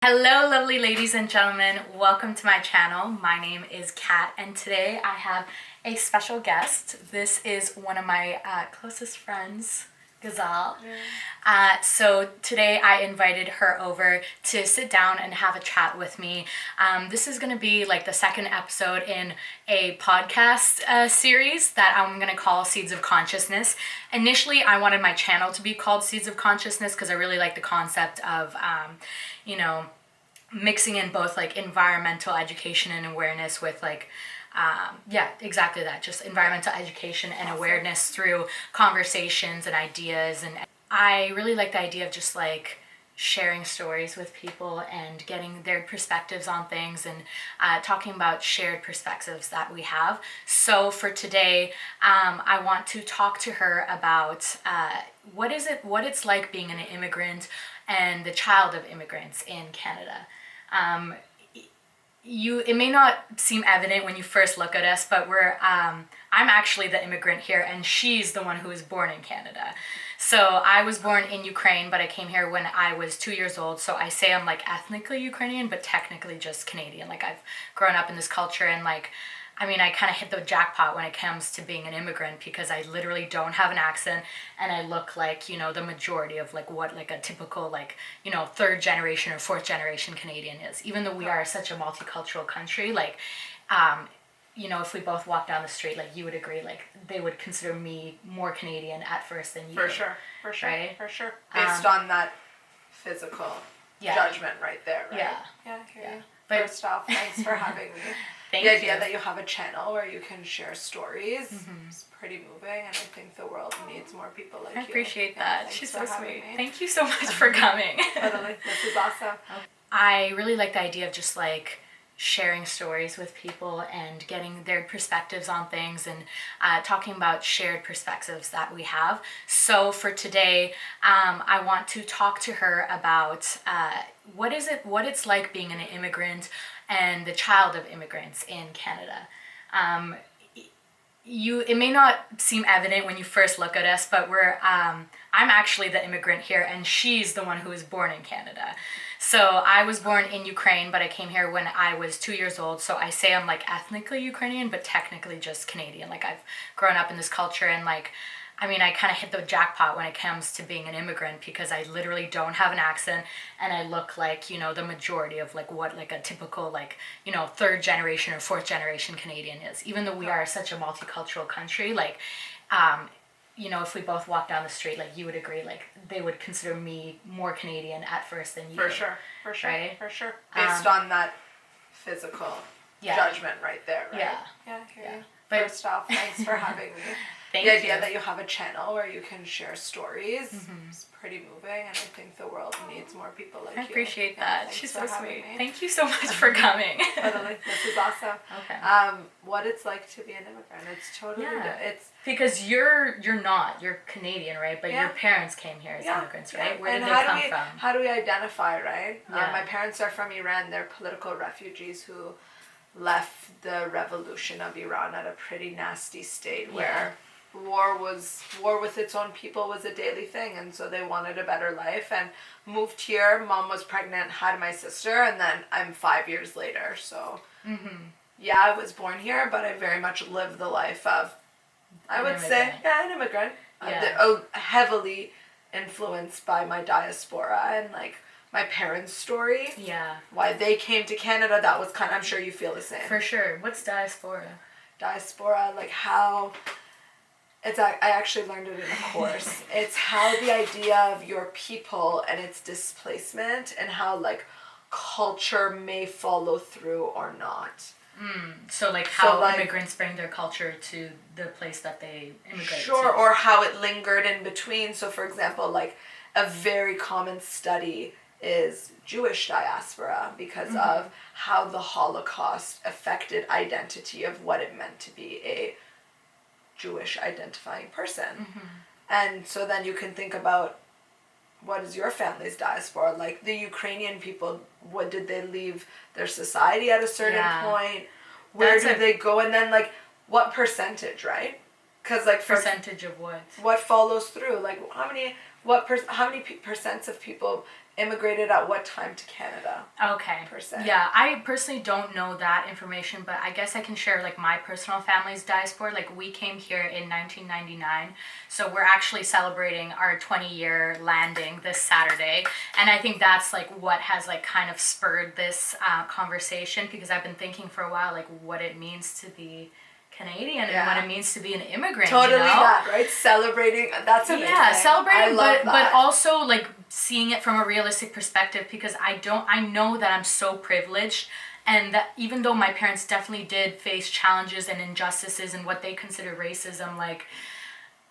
Hello lovely ladies and gentlemen, welcome to my channel. My name is Kat and today I have a special guest. This is one of my closest friends, Gazal. So today I invited her over to sit down and have a chat with me. This is going to be like the second episode in a podcast series that I'm going to call Seeds of Consciousness. Initially I wanted my channel to be called Seeds of Consciousness because I really like the concept of mixing in both like environmental education and awareness with exactly that, just environmental education and awareness through conversations and ideas. And I really like the idea of just like sharing stories with people and getting their perspectives on things and talking about shared perspectives that we have. So for today, I want to talk to her about what it's like being an immigrant and the child of immigrants in Canada. It may not seem evident when you first look at us, but I'm actually the immigrant here and she's the one who was born in Canada. So I was born in Ukraine, but I came here when I was 2 years old. So I say I'm like ethnically Ukrainian, but technically just Canadian. Like I've grown up in this culture and I kind of hit the jackpot when it comes to being an immigrant because I literally don't have an accent and I look like, the majority of what a typical third generation or fourth generation Canadian is. Even though we are such a multicultural country, if we both walk down the street, you would agree, they would consider me more Canadian at first than you. For sure. Right? For sure. Based on that physical judgment right there, right? Yeah. I hear you. But first off, thanks for having me. The idea that you have a channel where you can share stories is pretty moving, and I think the world needs more people like you. I appreciate that. She's so sweet. Thank you so much for coming. Totally. This is awesome. I really like the idea of just sharing stories with people and getting their perspectives on things and talking about shared perspectives that we have. So for today, I want to talk to her about what it's like being an immigrant and the child of immigrants in Canada. It may not seem evident when you first look at us, but I'm actually the immigrant here and she's the one who was born in Canada. So I was born in Ukraine, but I came here when I was 2 years old. So I say I'm ethnically Ukrainian, but technically just Canadian. I've grown up in this culture and I kind of hit the jackpot when it comes to being an immigrant because I literally don't have an accent and I look like, the majority of a typical third generation or fourth generation Canadian is. Even though we are such a multicultural country, if we both walk down the street, you would agree, they would consider me more Canadian at first than you. For sure. Right? For sure. Based on that physical judgment right there, right? Yeah. I hear you. First off, thanks for having me. The idea that you have a channel where you can share stories is pretty moving, and I think the world needs more people like you. I appreciate that. She's so sweet. Me. Thank you so much for coming. Totally. This is awesome. Okay. What it's like to be an immigrant. It's totally it's because you're Canadian, right? But your parents came here as immigrants, right? Where did they come from? How do we identify, right? Yeah. My parents are from Iran. They're political refugees who left the revolution of Iran at a pretty nasty state where war with its own people was a daily thing, and so they wanted a better life and moved here. Mom was pregnant, had my sister, and then I'm 5 years later. So I was born here, but I very much lived the life of an immigrant. Heavily influenced by my diaspora and my parents' story. Yeah. Why they came to Canada, that was I'm sure you feel the same. For sure. What's diaspora? Diaspora, how I actually learned it in a course. It's how the idea of your people and its displacement and how culture may follow through or not. So how immigrants bring their culture to the place that they immigrate to. Or how it lingered in between. So for example, a very common study is Jewish diaspora because of how the Holocaust affected identity of what it meant to be a Jewish identifying person. And so then you can think about, what is your family's diaspora? The Ukrainian people, what did they leave their society at a certain point? Where do they go? And then what percentage, right? Because percentage of what? What follows through? How many percents of people immigrated at what time to Canada? Okay. Per se. Yeah, I personally don't know that information, but I guess I can share like my personal family's diaspora. Like we came here in 1999, so we're actually celebrating our 20-year landing this Saturday, and I think that's like what has like kind of spurred this conversation, because I've been thinking for a while like what it means to be Canadian and what it means to be an immigrant. Totally, you know? that, right? Celebrating, that's amazing. Yeah, celebrating, but also like seeing it from a realistic perspective, because I know that I'm so privileged, and that even though my parents definitely did face challenges and injustices and what they consider racism, like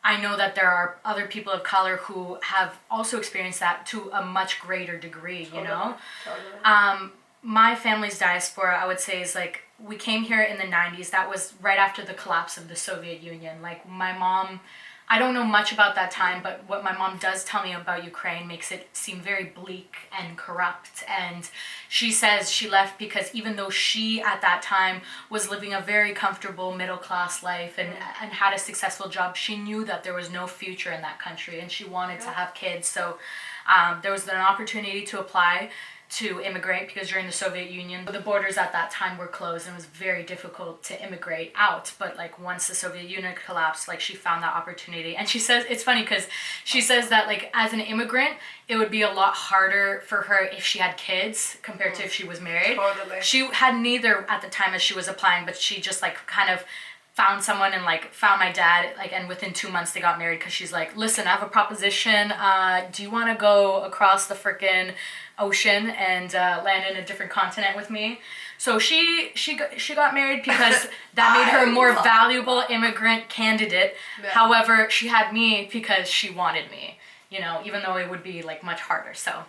I know that there are other people of color who have also experienced that to a much greater degree, you know? Totally. My family's diaspora, I would say, is like, we came here in the 90s. That was right after the collapse of the Soviet Union. Like my mom, I don't know much about that time, but what my mom does tell me about Ukraine makes it seem very bleak and corrupt. And she says she left because even though she at that time was living a very comfortable middle class life and had a successful job, she knew that there was no future in that country and she wanted to have kids. So there was an opportunity to apply to immigrate, because during the Soviet Union, the borders at that time were closed and it was very difficult to immigrate out. But like once the Soviet Union collapsed, like she found that opportunity. And she says, it's funny because she says that like as an immigrant, it would be a lot harder for her if she had kids compared to if she was married. Totally. She had neither at the time as she was applying, but she just like kind of found someone and like found my dad, like, and within 2 months they got married, because she's like, listen, I have a proposition. Do you want to go across the frickin' ocean and land in a different continent with me? So she got married because that made her a more valuable immigrant candidate. Yeah. However, she had me because she wanted me, you know, even though it would be like much harder. So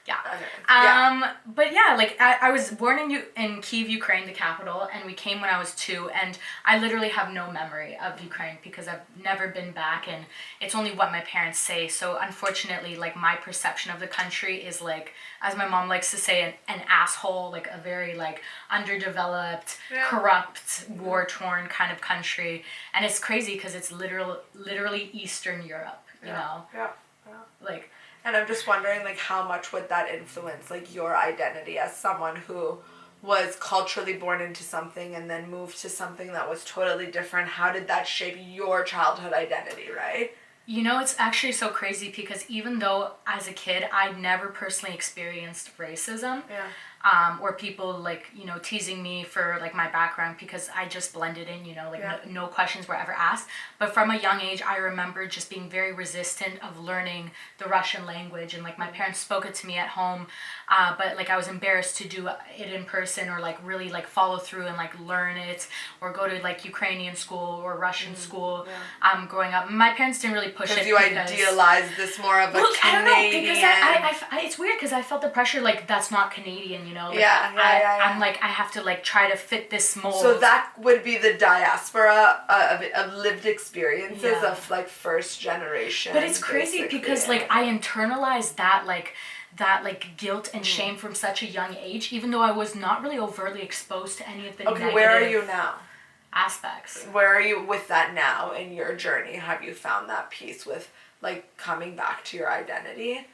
yeah. But yeah, like I was born in Kyiv, Ukraine, the capital, and we came when I was 2, and I literally have no memory of Ukraine because I've never been back, and it's only what my parents say. So unfortunately, like my perception of the country is like, as my mom likes to say, an asshole, like a very like underdeveloped, corrupt, war-torn kind of country. And it's crazy because it's literally Eastern Europe, you know? Yeah. Like, and I'm just wondering, like, how much would that influence, like, your identity as someone who was culturally born into something and then moved to something that was totally different? How did that shape your childhood identity, right? You know, it's actually so crazy because even though as a kid I never personally experienced racism, or people like, you know, teasing me for like my background, because I just blended in, you know, like no questions were ever asked. But from a young age, I remember just being very resistant of learning the Russian language, and like my parents spoke it to me at home, but like I was embarrassed to do it in person or like really like follow through and like learn it or go to like Ukrainian school or Russian school. Growing up, my parents didn't really push it because you idealized this more of a Canadian. I don't know, because I it's weird because I felt the pressure like that's not Canadian, you know. Like, I'm like, I have to like try to fit this mold. So that would be the diaspora of lived experiences of like first generation. But it's crazy because like I internalized that guilt and shame from such a young age, even though I was not really overtly exposed to any of the negative where are you now? Aspects. Where are you with that now in your journey? Have you found that peace with like coming back to your identity?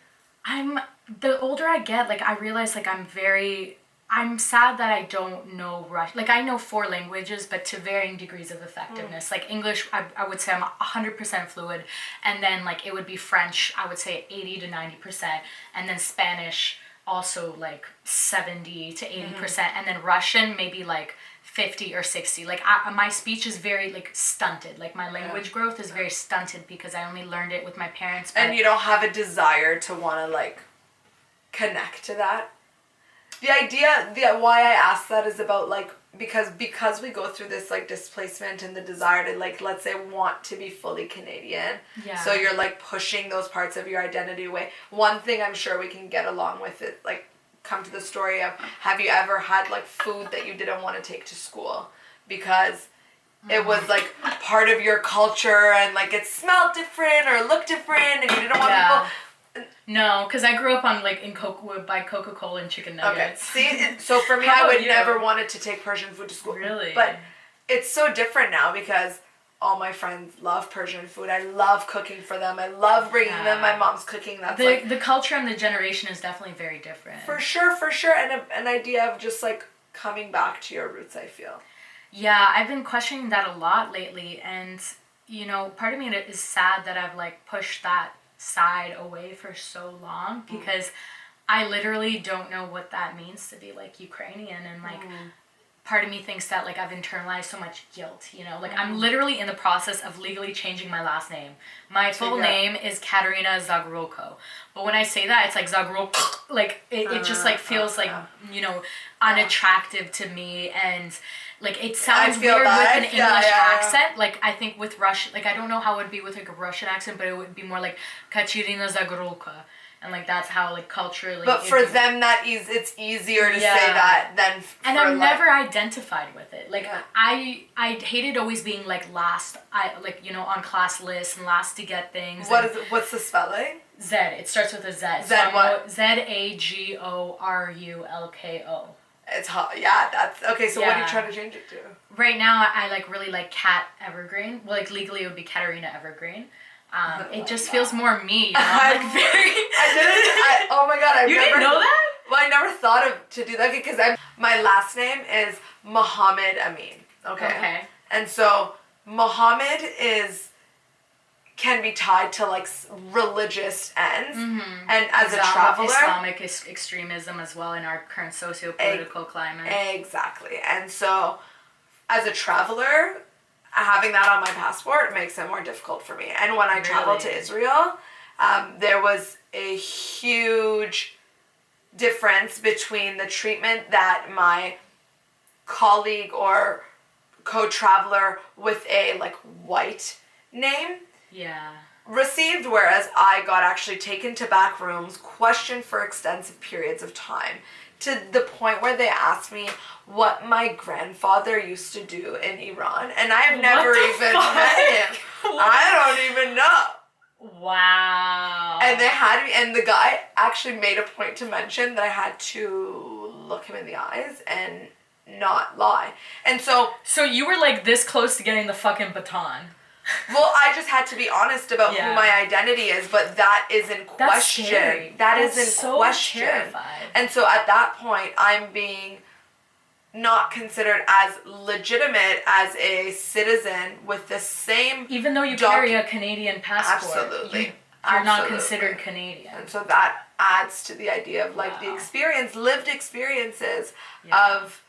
The older I get, like I realize like I'm sad that I don't know Russian. Like I know 4 languages, but to varying degrees of effectiveness. Like English, I would say I'm 100% fluid. And then like it would be French, I would say 80 to 90%. And then Spanish also like 70 to 80%. And then Russian maybe like 50 or 60. Like my speech is very like stunted. Like my language growth is very stunted because I only learned it with my parents. And you don't have a desire to want to like connect to that? Why I ask that is about like because we go through this like displacement and the desire to like, let's say, want to be fully Canadian. Yeah. So you're like pushing those parts of your identity away. One thing I'm sure we can get along with it, like come to the story of, have you ever had like food that you didn't want to take to school because it was like part of your culture and like it smelled different or looked different and you didn't want people. No, because I grew up on like by Coca-Cola and chicken nuggets. Okay, see, so for me, I would never wanted to take Persian food to school. Really? But it's so different now because all my friends love Persian food. I love cooking for them. I love bringing them my mom's cooking. That's the culture and the generation is definitely very different. For sure. And an idea of just like coming back to your roots, I feel. Yeah, I've been questioning that a lot lately, and you know, part of me is sad that I've like pushed that side away for so long, because I literally don't know what that means to be like Ukrainian, and like part of me thinks that like I've internalized so much guilt, you know, like I'm literally in the process of legally changing my last name. My full name is Katerina Zagrulko, but when I say that, it's like Zagrulko, like it just like feels like, you know, unattractive to me, and like it sounds weird with an English accent. Like I think with Russian, like I don't know how it would be with like a Russian accent, but it would be more like Katerina Zagrulka. And like that's how like culturally. But for them, it's easier to say that than. And I've never identified with it. Like I hated always being like last. Like, you know, on class lists and last to get things. What's the spelling? Z. It starts with a Z. Z what? Zagorulko. It's hot. Yeah, that's okay. So what are you trying to change it to? Right now, I like really like Kat Evergreen. Well, like legally it would be Katerina Evergreen. It just feels more me, you know? Like oh my god, You didn't know that? Well, I never thought to do that because my last name is Muhammad Amin. Okay. And so Muhammad can be tied to like religious ends, and as a traveler, Islamic extremism as well in our current socio-political climate. Exactly, and so as a traveler, having that on my passport makes it more difficult for me. And when I traveled to Israel, there was a huge difference between the treatment that my colleague or co-traveler with a like white name received, whereas I got actually taken to back rooms, questioned for extensive periods of time, to the point where they asked me what my grandfather used to do in Iran, and I've never even met him. I don't even know. Wow. And they had me, and the guy actually made a point to mention that I had to look him in the eyes and not lie. And so you were like this close to getting the fucking baton. Well, I just had to be honest about who my identity is, but that is in question. That's scary. That's in so question. Terrified. And so at that point, I'm being not considered as legitimate as a citizen with the same. Even though you carry a Canadian passport, absolutely, you're not considered Canadian. And so that adds to the idea of like the lived experiences of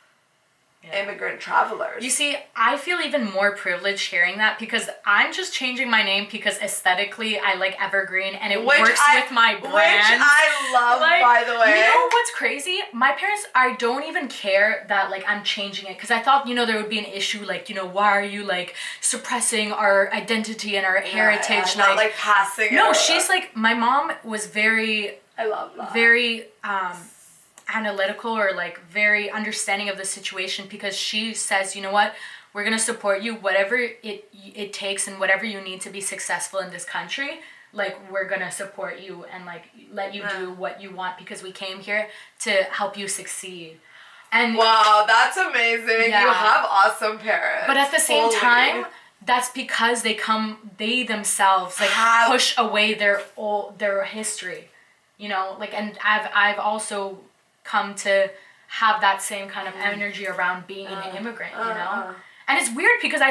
immigrant travelers. You see, I feel even more privileged hearing that, because I'm just changing my name because aesthetically I like Evergreen and it works with my brand. Which I love, like, by the way. You know what's crazy? My parents, I don't even care that like I'm changing it, because I thought, you know, there would be an issue like, you know, why are you like suppressing our identity and our heritage? Not like passing it. No, she's like, my mom was very, I love that. Very analytical or like very understanding of the situation, because she says, you know what, we're gonna support you whatever it takes, and whatever you need to be successful in this country, like we're gonna support you and like let you do what you want, because we came here to help you succeed. And wow, that's amazing. You have awesome parents. But at the same time, that's because they themselves like push away their history, you know, like, and I've also come to have that same kind of energy around being an immigrant, you know? And it's weird because I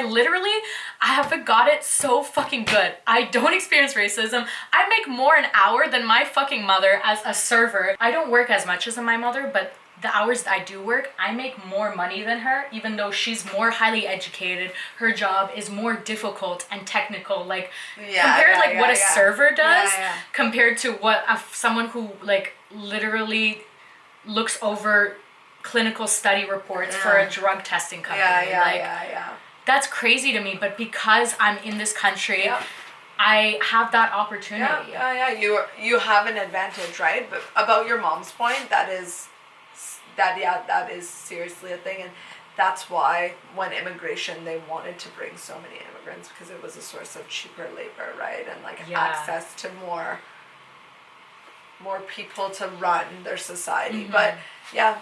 have got it so fucking good. I don't experience racism. I make more an hour than my fucking mother as a server. I don't work as much as my mother, but the hours that I do work, I make more money than her, even though she's more highly educated. Her job is more difficult and technical. Like, what a server does compared to what someone who like literally looks over clinical study reports for a drug testing company. That's crazy to me, but because I'm in this country, I have that opportunity. You have an advantage, right? But about your mom's point, that is seriously a thing, and that's why when immigration, they wanted to bring so many immigrants, because it was a source of cheaper labor, right? And like access to more people to run their society. But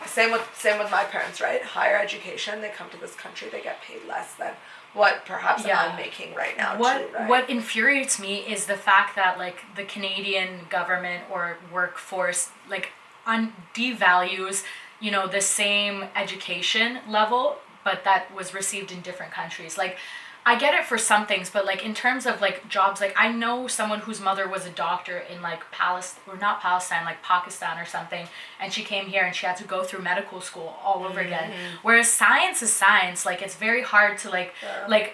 same with my parents, right? Higher education, they come to this country, they get paid less than what perhaps Yeah. I'm making right now What too, right? what infuriates me is the fact that like the Canadian government or workforce like devalues, the same education level, but that was received in different countries. Like I get it for some things, but like in terms of like jobs, like I know someone whose mother was a doctor in like Palestine, or not Palestine, like Pakistan or something, and she came here and she had to go through medical school all over again. Whereas science is science, like it's very hard to like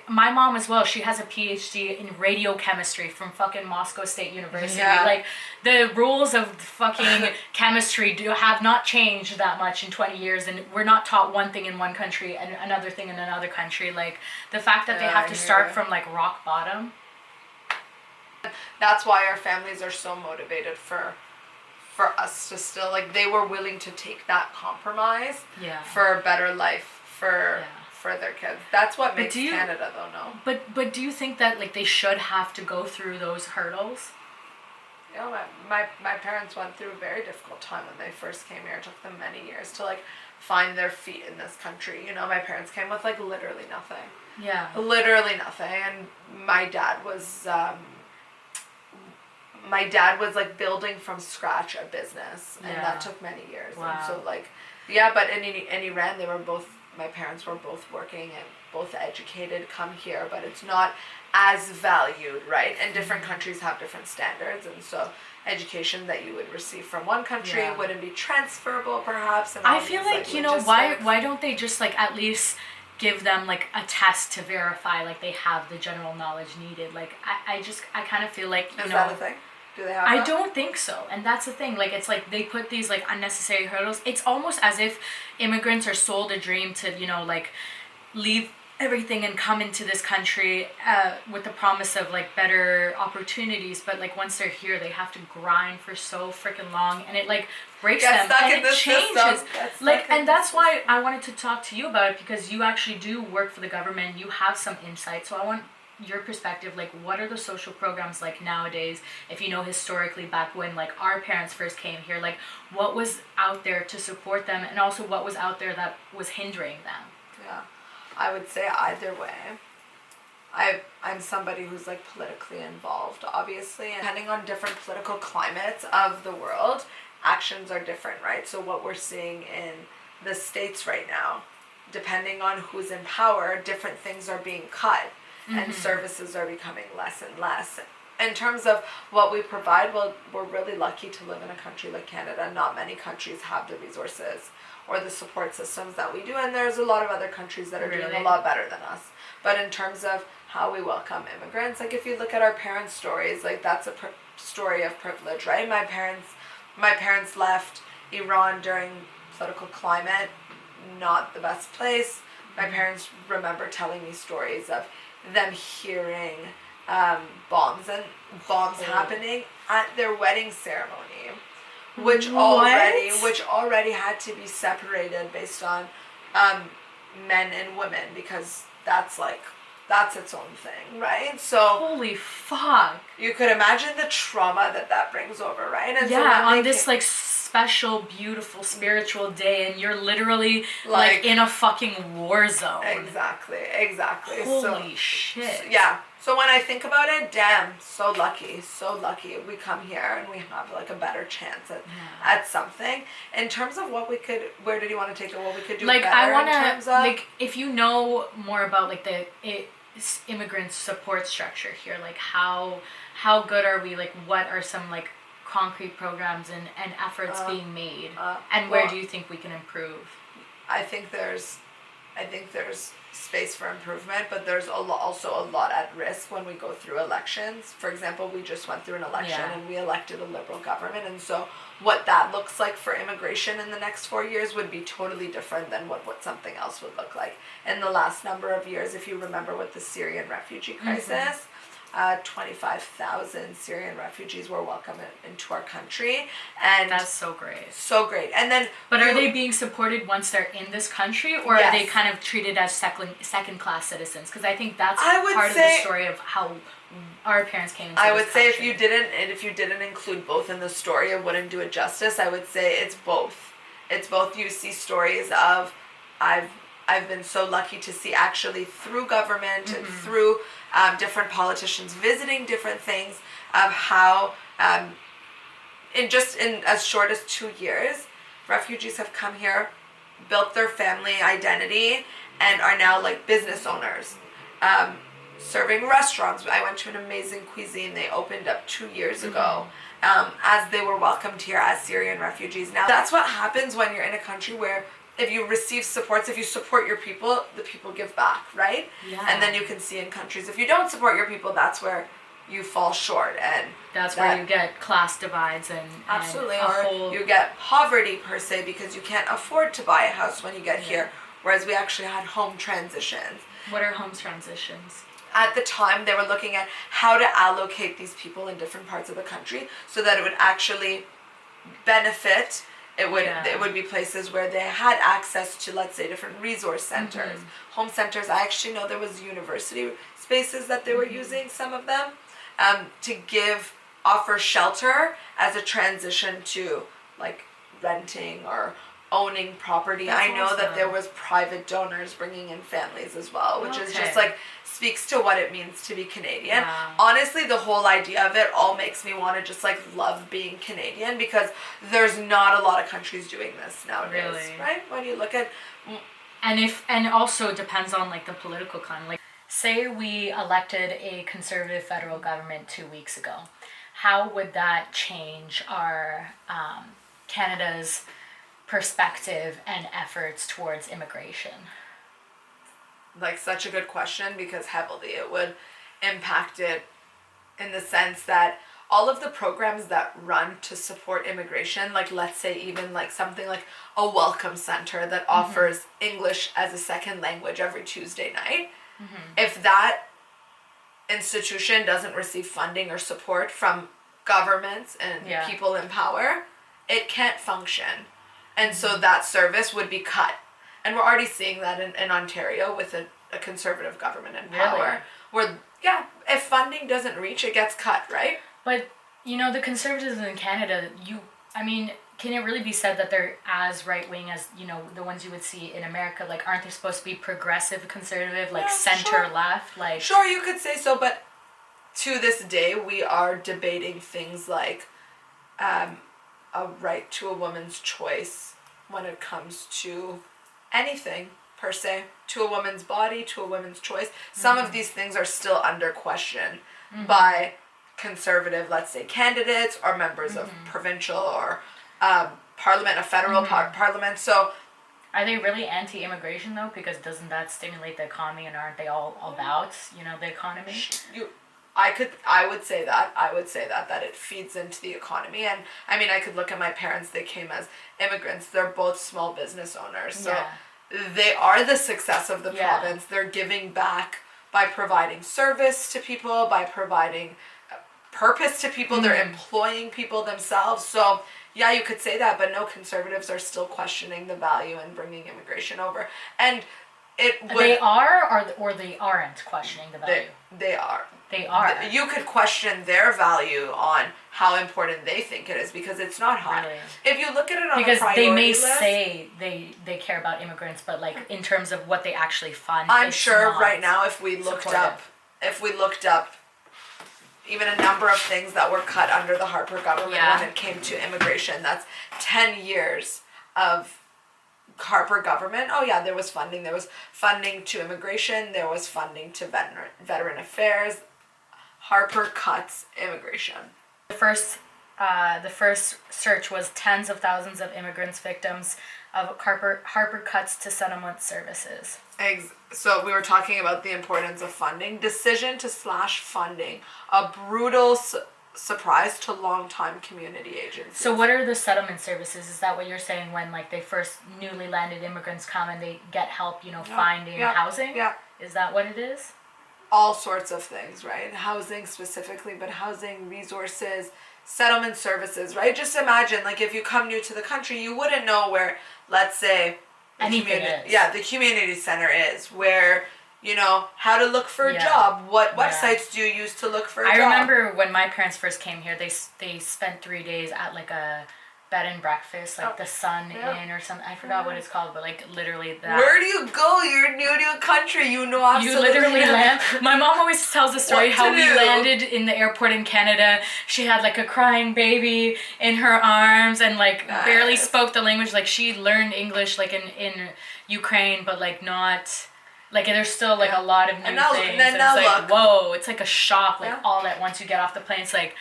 my mom as well. She has a PhD in radiochemistry from fucking Moscow State University. Yeah. Like the rules of fucking chemistry have not changed that much in 20 years, and we're not taught one thing in one country and another thing in another country. Like the fact that they have to start from like rock bottom. That's why our families are so motivated for us to still, like, they were willing to take that compromise for a better life for their kids. That's what makes Canada though, no? But do you think that like they should have to go through those hurdles? My parents went through a very difficult time when they first came here. It took them many years to like find their feet in this country. My parents came with like literally nothing. Yeah. Literally nothing. And my dad was like building from scratch a business, and that took many years. Wow. And so like, but in Iran, my parents were both working and both educated, come here, but it's not as valued, right? And different countries have different standards, and so education that you would receive from one country wouldn't be transferable perhaps. And I feel like, why don't they just like at least give them like a test to verify like they have the general knowledge needed? Like I kind of feel like, Is that a thing? Do they have I that? don't think so. And that's the thing. Like it's like they put these like unnecessary hurdles. It's almost as if immigrants are sold a dream to, like leave everything and come into this country with the promise of like better opportunities, but like once they're here they have to grind for so freaking long, and it like breaks them and it changes like, and that's why I wanted to talk to you about it, because you actually do work for the government, you have some insight, so I want your perspective. Like what are the social programs like nowadays, if historically back when like our parents first came here, like what was out there to support them, and also what was out there that was hindering them? I would say either way. I'm somebody who's like politically involved, obviously, and depending on different political climates of the world, actions are different, right? So what we're seeing in the States right now, depending on who's in power, different things are being cut, and services are becoming less and less. In terms of what we provide, well, we're really lucky to live in a country like Canada. Not many countries have the resources or the support systems that we do, and there's a lot of other countries that are doing a lot better than us. But in terms of how we welcome immigrants, like if you look at our parents' stories, like that's a story of privilege, right? My parents left Iran during political climate, not the best place. My parents remember telling me stories of them hearing bombs happening at their wedding ceremony, which already had to be separated based on men and women, because that's its own thing, right? So holy fuck, you could imagine the trauma that brings over, right? And so on this like special, beautiful, spiritual day, and you're literally like in a fucking war zone. Exactly. Holy shit. So when I think about it, damn, so lucky. We come here and we have like a better chance at something. In terms of where did you want to take it? What we could do like better I want in terms of? like if you know more about like the immigrant support structure here, like how good are we? Like what are some like concrete programs and efforts being made, and where do you think we can improve? I think there's space for improvement, but there's also a lot at risk when we go through elections. For example, we just went through an election and we elected a liberal government, and so what that looks like for immigration in the next 4 years would be totally different than what something else would look like. In the last number of years, if you remember with the Syrian refugee crisis, 25,000 Syrian refugees were welcomed into our country, and that's so great. And then, but are they being supported once they're in this country, or are they kind of treated as second class citizens? Because I think that's part of the story of how our parents came into I this would say country. if you didn't include both in the story, it wouldn't do it justice. I would say it's both. You see stories of I've been so lucky to see actually through government and through different politicians visiting different things of how in as short as 2 years, refugees have come here, built their family identity, and are now like business owners, serving restaurants. I went to an amazing cuisine they opened up 2 years ago, as they were welcomed here as Syrian refugees. Now that's what happens when you're in a country where if you receive supports, if you support your people, the people give back, right? Yeah. And then you can see in countries, if you don't support your people, that's where you fall short, and that's where you get class divides and absolutely, and you get poverty per se because you can't afford to buy a house when you get here. Whereas we actually had home transitions. What are home transitions? At the time, they were looking at how to allocate these people in different parts of the country so that it would actually benefit. It would be places where they had access to, let's say, different resource centers, home centers. I actually know there was university spaces that they were using, some of them, to offer shelter as a transition to like renting or owning property. That's I know awesome. That there was private donors bringing in families as well, which is just like speaks to what it means to be Canadian. Yeah. Honestly, the whole idea of it all makes me want to just like love being Canadian, because there's not a lot of countries doing this nowadays, really? Right? When you look at and also depends on like the political climate. Like, say we elected a conservative federal government 2 weeks ago, how would that change our Canada's perspective and efforts towards immigration? Like, such a good question, because heavily it would impact it in the sense that all of the programs that run to support immigration, like let's say even like something like a welcome center that offers English as a second language every Tuesday night, if that institution doesn't receive funding or support from governments and people in power, it can't function. And so that service would be cut. And we're already seeing that in Ontario with a conservative government in power. Really? Where, if funding doesn't reach, it gets cut, right? But, the Conservatives in Canada, can it really be said that they're as right-wing as, the ones you would see in America? Like, aren't they supposed to be progressive conservative, like center-left? Like, sure, you could say so, but to this day, we are debating things like a right to a woman's choice when it comes to anything per se, to a woman's body, to a woman's choice. Some of these things are still under question by conservative, let's say, candidates or members of provincial or parliament, a federal parliament. So are they really anti-immigration though? Because doesn't that stimulate the economy, and aren't they all about, the economy? I would say that it feeds into the economy. And I could look at my parents. They came as immigrants. They're both small business owners. So they are the success of the province. They're giving back by providing service to people, by providing purpose to people. They're employing people themselves. So yeah, you could say that, but no, conservatives are still questioning the value in bringing immigration over. And they are, or they aren't questioning the value? They are. They are. You could question their value on how important they think it is, because it's not high. Really? If you look at it on because a priority they may list, say they care about immigrants, but like in terms of what they actually fund, I'm sure right now if we looked up even a number of things that were cut under the Harper government when it came to immigration, that's 10 years of Harper government. Oh yeah, there was funding. There was funding to immigration. There was funding to veteran affairs. Harper cuts immigration. The first search was tens of thousands of immigrants victims of Harper cuts to settlement services. So we were talking about the importance of funding. Decision to slash funding, a brutal surprise to long-time community agencies. So what are the settlement services? Is that what you're saying, when like they first newly landed immigrants come and they get help, finding housing? Yeah. Is that what it is? All sorts of things, right? Housing specifically, but housing, resources, settlement services, right? Just imagine, like, if you come new to the country, you wouldn't know where, let's say, the community center is, where, how to look for a job. What websites do you use to look for a job? I remember when my parents first came here, they spent 3 days at like a bed and breakfast, like the Sun yeah. Inn or something. I forgot what it's called, but like literally that. Where do you go? You're new to a country. You know absolutely. You literally land. My mom always tells the story how we do. landed in the airport in Canada. She had like a crying baby in her arms and like barely spoke the language. Like she learned English like in Ukraine, but like not. Like there's still like a lot of new things. And it's like whoa, it's like a shock. Like all at once you get off the plane, it's like.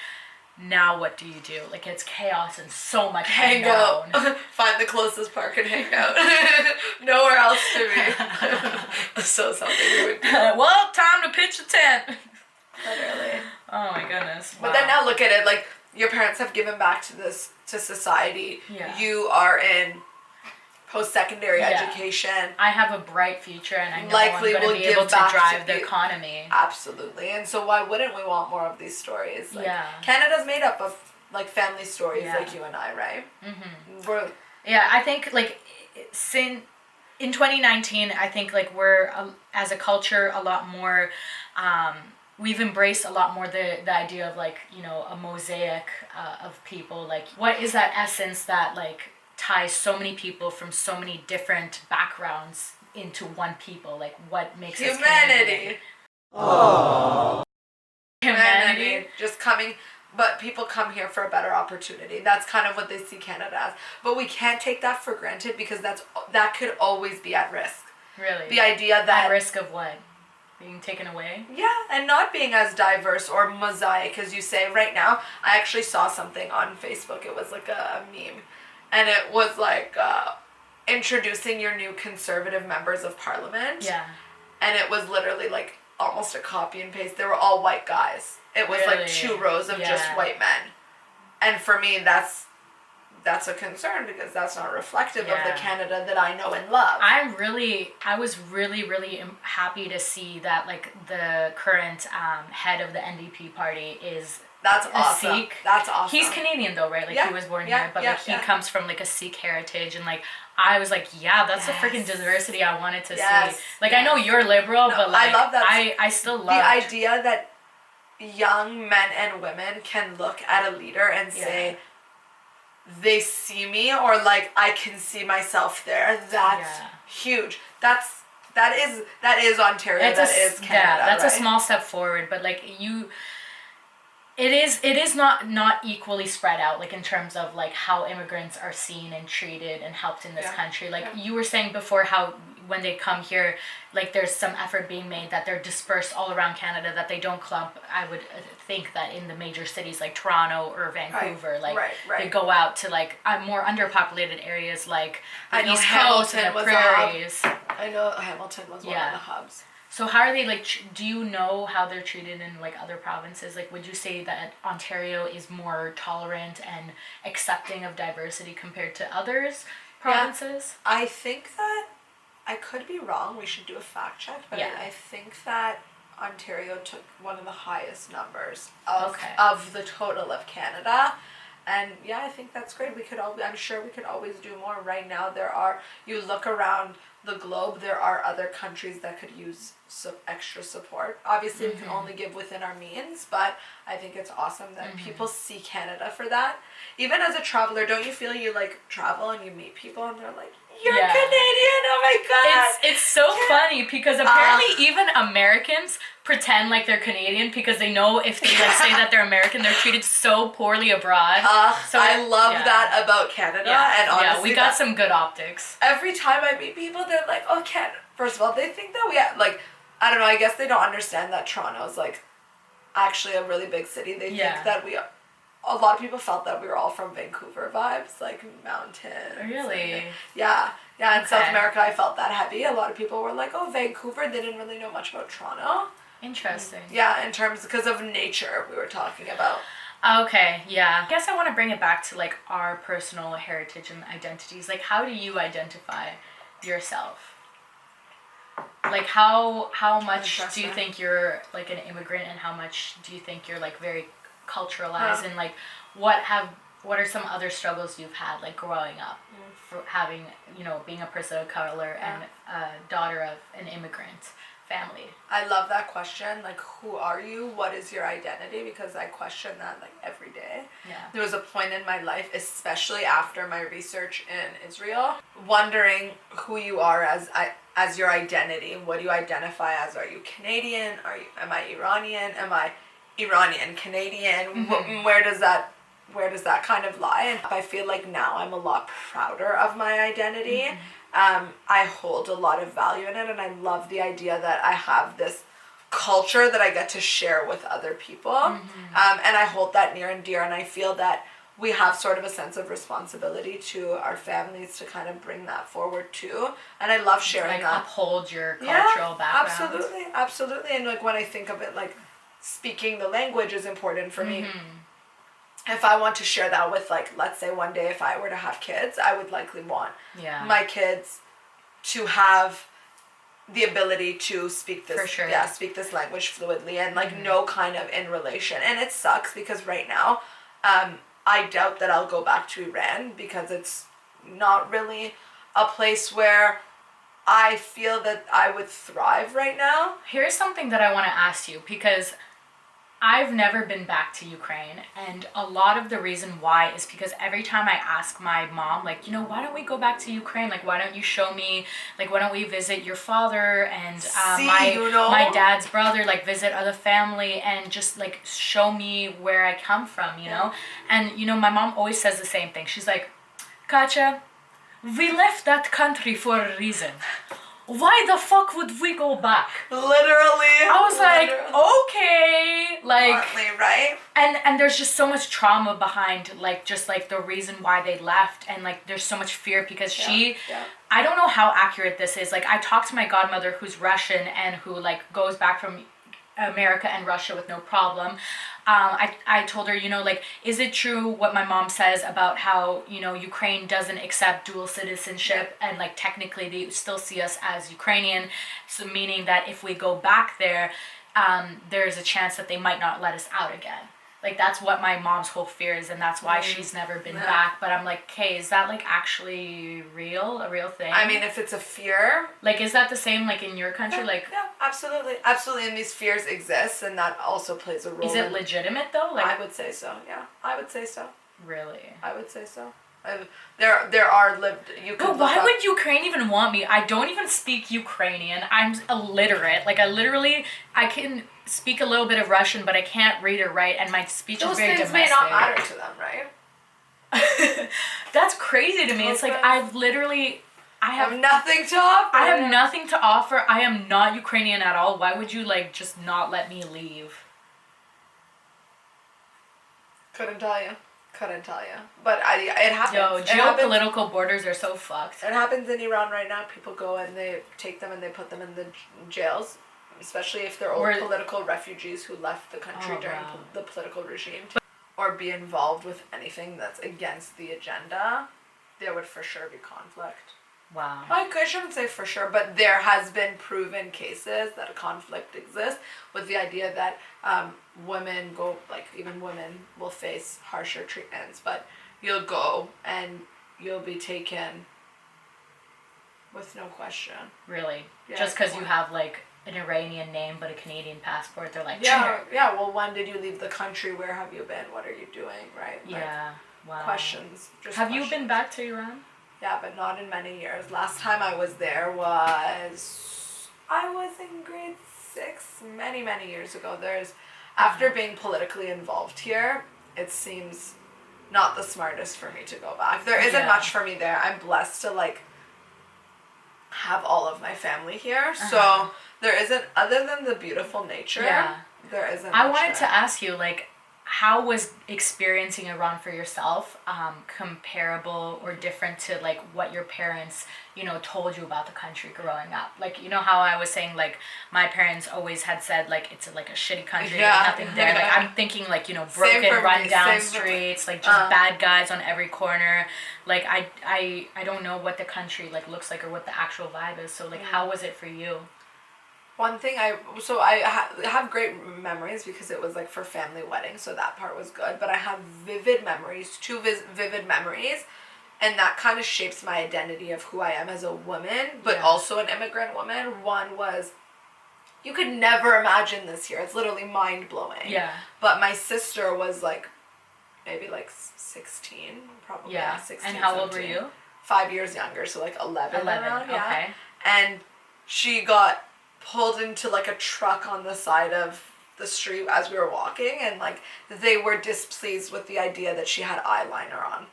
Now what do you do? Like it's chaos and so much hang out. Find the closest park and hang out. Nowhere else to be. So something you would do. Well, time to pitch a tent. Literally. Oh my goodness. Wow. But then now look at it, like your parents have given back to society. Yeah. You are in post-secondary education. I have a bright future and I know likely I'm going to be able to drive the economy. Absolutely. And so why wouldn't we want more of these stories? Like, Canada's made up of like family stories like you and I, right? Mm-hmm. I think like in 2019, I think like we're as a culture a lot more we've embraced a lot more the idea of like, you know, a mosaic of people. Like what is that essence that like ties so many people from so many different backgrounds into one people? Like what makes us humanity. Aww. Humanity. Just coming, but people come here for a better opportunity. That's kind of what they see Canada as. But we can't take that for granted because that could always be at risk. Really? The idea that at risk of what? Being taken away? Yeah, and not being as diverse or mosaic as you say. Right now, I actually saw something on Facebook. It was like a meme. And it was like introducing your new conservative members of parliament. Yeah. And it was literally like almost a copy and paste. They were all white guys. It was like 2 rows of just white men. And for me, that's a concern because that's not reflective of the Canada that I know and love. I was really happy to see that like the current head of the NDP party is That's awesome. Sikh. That's awesome. He's Canadian though, right? Like he was born here, but like he comes from like a Sikh heritage, and like I was like, that's the freaking diversity I wanted to see. Like I know you're liberal, but like I love that. I still love the idea that young men and women can look at a leader and say they see me, or like I can see myself there. That's huge. That is Ontario. That is Canada. Yeah, that's right? a small step forward, but like it is not equally spread out, like in terms of like how immigrants are seen and treated and helped in this country. Like you were saying before, how when they come here, like there's some effort being made that they're dispersed all around Canada, that they don't clump. I would think that in the major cities like Toronto or Vancouver, they go out to like more underpopulated areas like the East Coast and the prairies. I know Hamilton was one of the hubs. So how are they, like, do you know how they're treated in, like, other provinces? Like, would you say that Ontario is more tolerant and accepting of diversity compared to others provinces? Yeah, I think that, I could be wrong, we should do a fact check, but I think that Ontario took one of the highest numbers of the total of Canada. And yeah, I think that's great. I'm sure we could always do more. Right now, you look around the globe, there are other countries that could use some extra support. Obviously, we can only give within our means, but I think it's awesome that people see Canada for that. Even as a traveler, don't you feel you like travel and you meet people and they're like, you're Canadian, oh my god. It's so funny because apparently even Americans pretend like they're Canadian because they know if they like say that they're American, they're treated so poorly abroad. So I love that about Canada, and honestly, we got some good optics. Every time I meet people, they're like, oh, Canada. First of all, they think that we have, like, I don't know, I guess they don't understand that Toronto is like actually a really big city. They think that a lot of people felt that we were all from Vancouver vibes, like mountains. Really? Yeah, in South America I felt that heavy. A lot of people were like, oh, Vancouver, they didn't really know much about Toronto. Interesting. Yeah, in terms, because of nature we were talking about. Okay, yeah. I guess I want to bring it back to like our personal heritage and identities. Like, how do you identify yourself? Like, how much do you think you're like an immigrant, and how much do you think you're like very culturalized, and like what are some other struggles you've had like growing up for having, you know, being a person of color and a daughter of an immigrant family? I love that question. Like, who are you? What is your identity? Because I question that like every day. Yeah. There was a point in my life, especially after my research in Israel, wondering who you are as your identity. What do you identify as? Are you Canadian? Am I Iranian? Am I Iranian Canadian? Mm-hmm. Where does that kind of lie? And I feel like now I'm a lot prouder of my identity. I hold a lot of value in it, and I love the idea that I have this culture that I get to share with other people. And I hold that near and dear, and I feel that we have sort of a sense of responsibility to our families to kind of bring that forward too. And I love sharing like that. Uphold your cultural background. Absolutely. And like when I think of it, like speaking the language is important for me. If I want to share that with, like, let's say one day if I were to have kids, I would likely want my kids to have the ability to speak this speak this language fluidly and like no kind of in relation. And it sucks because right now I doubt that I'll go back to Iran because it's not really a place where I feel that I would thrive right now. Here's something that I want to ask you, because I've never been back to Ukraine, and a lot of the reason why is because every time I ask my mom, like, you know, why don't we go back to Ukraine? Like, why don't you show me, like, why don't we visit your father and my dad's brother, like, visit other family and just, like, show me where I come from, you know? And, you know, my mom always says the same thing. She's like, Katya, we left that country for a reason. Why the fuck would we go back? Literally. I was like, okay, like, partly, right? And there's just so much trauma behind, like, just like the reason why they left, and like there's so much fear because I don't know how accurate this is. Like, I talked to my godmother who's Russian and who like goes back from America and Russia with no problem. I told her, you know, like, is it true what my mom says about how, you know, Ukraine doesn't accept dual citizenship and like technically they still see us as Ukrainian, so meaning that if we go back there, there's a chance that they might not let us out again. Like, that's what my mom's whole fear is, and that's why she's never been back. But I'm like, okay, is that like actually a real thing? I mean, if it's a fear, like, is that the same like in your country? Absolutely, and these fears exist, and that also plays a role. Is it legitimate though? Like, I would say so. Yeah, I would say so. Really? I would say so. There are lived. But why would Ukraine even want me? I don't even speak Ukrainian. I'm illiterate. Like, I can speak a little bit of Russian, but I can't read or write, and my speech is very domestic. Those things may not matter to them, right? That's crazy to me. It's like I have nothing to offer. I have nothing to offer. I am not Ukrainian at all. Why would you like just not let me leave? Couldn't tell you. But it happens. Geopolitical borders are so fucked. It happens in Iran right now. People go and they take them and they put them in the jails, especially if they're old political refugees who left the country during the political regime. Or be involved with anything that's against the agenda, there would for sure be conflict. Wow. I shouldn't say for sure, but there has been proven cases that a conflict exists with the idea that women will face harsher treatments, but you'll go and you'll be taken with no question. Really? Yeah, just because you have like an Iranian name but a Canadian passport, they're like, well, when did you leave the country? Where have you been? What are you doing? Right? Yeah. Wow. Questions. Have you been back to Iran? Yeah, but not in many years. Last time I was there I was in grade 6, many, many years ago. After being politically involved here, it seems not the smartest for me to go back. There isn't much for me there. I'm blessed to like have all of my family here. So there isn't, other than the beautiful nature, there isn't I wanted to ask you, like, how was experiencing Iran for yourself comparable or different to like what your parents, you know, told you about the country growing up? Like, you know how I was saying like my parents always had said like it's like a shitty country, there's nothing there. Like, I'm thinking like, you know, broken, run down streets, like just bad guys on every corner. Like I don't know what the country like looks like or what the actual vibe is. So like, how was it for you? One thing I have great memories because it was like for family weddings, so that part was good. But I have vivid memories, vivid memories, and that kind of shapes my identity of who I am as a woman, but also an immigrant woman. One was you could never imagine this here. It's literally mind-blowing. Yeah. But my sister was like, maybe like 16, probably. Yeah. 16, And how old were 17. you? 5 years younger, so like 11 around, yeah. Okay. And she got pulled into like a truck on the side of the street as we were walking, and like they were displeased with the idea that she had eyeliner on.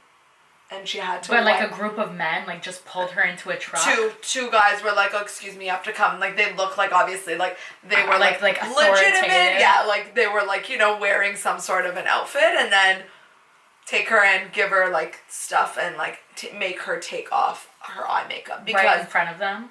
And she had to. But like a group of men like just pulled her into a truck. Two guys were like, "Oh, excuse me, you have to come." Like they look like obviously like they were like legitimate. Yeah, like they were like, you know, wearing some sort of an outfit, and then take her and give her like stuff and like make her take off her eye makeup because right in front of them.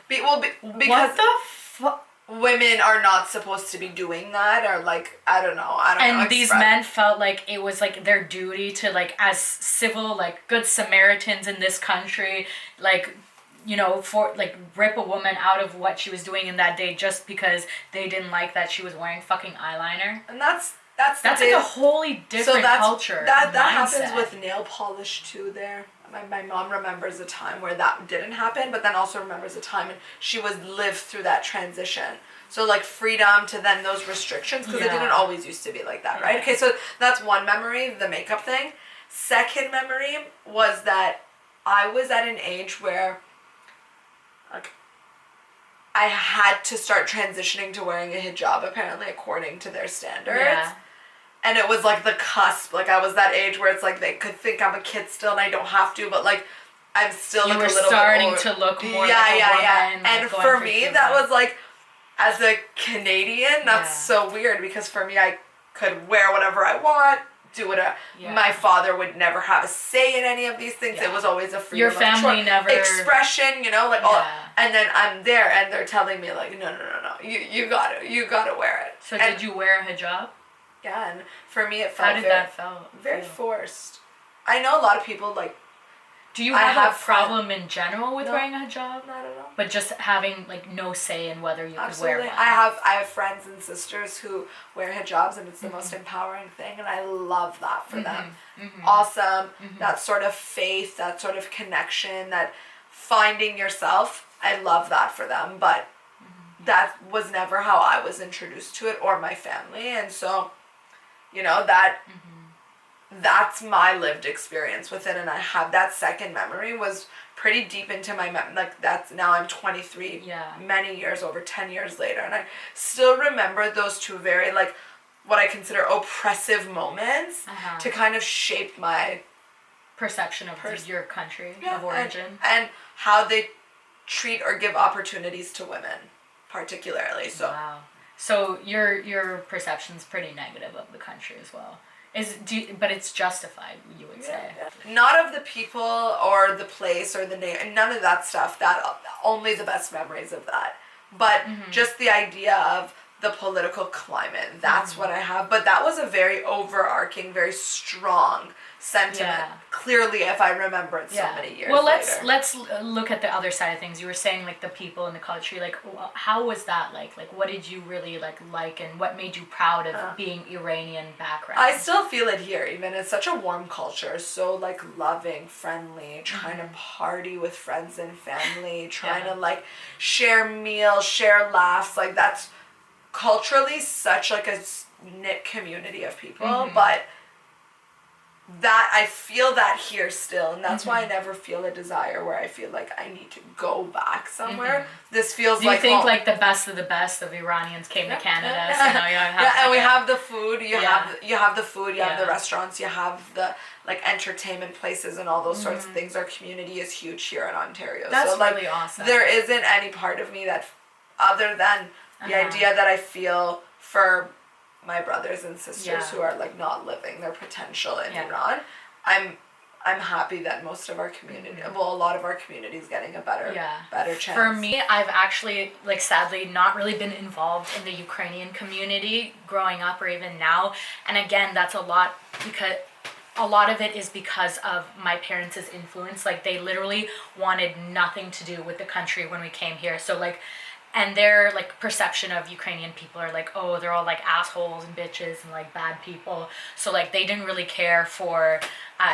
Because what the fuck? Women are not supposed to be doing that, or like I don't know. And these men felt like it was like their duty to like as civil like good Samaritans in this country, like, you know, for like rip a woman out of what she was doing in that day just because they didn't like that she was wearing fucking eyeliner. And that's like a wholly different culture. That happens with nail polish too. There, my mom remembers a time where that didn't happen, but then also remembers a time when she was lived through that transition. So like freedom to then those restrictions, because it didn't always used to be like that, right? Okay, so that's one memory, the makeup thing. Second memory was that I was at an age where like I had to start transitioning to wearing a hijab, apparently according to their standards. Yeah. And it was like the cusp. Like I was that age where it's like they could think I'm a kid still and I don't have to, but like I'm still like a little bit starting to look more like a woman. And for me, that was like, as a Canadian, that's so weird because for me, I could wear whatever I want, do whatever. My father would never have a say in any of these things. It was always a freedom. Your family never expression, you know, like all. And then I'm there, and they're telling me like, no, you gotta wear it. So did you wear a hijab? Yeah, and for me it felt How did that feel? Very forced. I know a lot of people like. Do you have a problem in general with wearing a hijab? Not at all. But just having like no say in whether you could wear one. I have friends and sisters who wear hijabs, and it's the most empowering thing, and I love that for them. Awesome. That sort of faith, that sort of connection, that finding yourself. I love that for them, but that was never how I was introduced to it or my family, and so, you know, that's my lived experience with it, and I have that second memory was pretty deep into my like that's now I'm 23 many years, over 10 years later, and I still remember those two very like what I consider oppressive moments to kind of shape my perception of your country of origin and how they treat or give opportunities to women particularly. So so your perception's pretty negative of the country as well. But it's justified, you would say. Not of the people or the place or the name, and none of that stuff. That only the best memories of that. But just the idea of the political climate. That's what I have. But that was a very overarching, very strong sentiment. Clearly, if I remember it so many years later. Let's look at the other side of things. You were saying like the people in the country. Like, how was that like? Like, what did you really like, and what made you proud of being Iranian background? I still feel it here. Even it's such a warm culture. So like loving, friendly, trying to party with friends and family, trying to like share meals, share laughs. Like that's culturally such like a knit community of people, but that I feel that here still, and that's why I never feel a desire where I feel like I need to go back somewhere. This feels like Do you think like the best of Iranians came to Canada? So now you have and we have the food. You have the food. You have the restaurants. You have the like entertainment places and all those sorts of things. Our community is huge here in Ontario. That's so, like, really awesome. There isn't any part of me that, other than the idea that I feel for my brothers and sisters who are like not living their potential in Iran, I'm happy that most of our community, a lot of our community is getting a better chance. For me, I've actually like sadly not really been involved in the Ukrainian community growing up or even now, and again that's a lot of it is because of my parents' influence. Like they literally wanted nothing to do with the country when we came here. So like and their like perception of Ukrainian people are like, oh, they're all like assholes and bitches and like bad people. So like they didn't really care for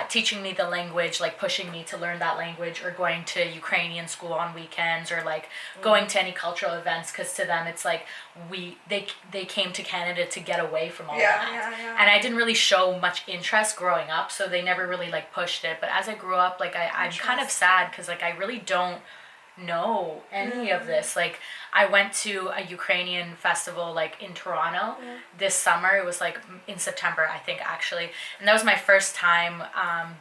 teaching me the language, like pushing me to learn that language, or going to Ukrainian school on weekends, or like going to any cultural events, because to them it's like they came to Canada to get away from all that. And I didn't really show much interest growing up, so they never really like pushed it. But as I grew up, like I'm kind of sad because like I really don't know any of this. Like I went to a Ukrainian festival like in Toronto this summer. It was like in September, I think, actually, and that was my first time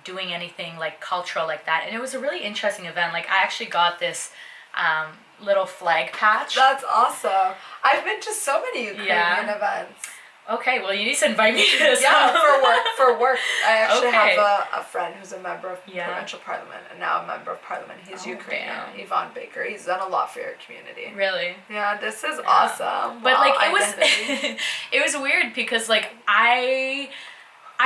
doing anything like cultural like that, and it was a really interesting event. Like I actually got this little flag patch. That's awesome. I've been to so many Ukrainian events. Okay, well, you need to invite me to this. Yeah, for work. I actually have a friend who's a member of provincial parliament, and now a member of parliament. He's Ukrainian. Damn. Yvonne Baker. He's done a lot for your community. Really? Yeah, this is awesome. But like it was, it was weird because like I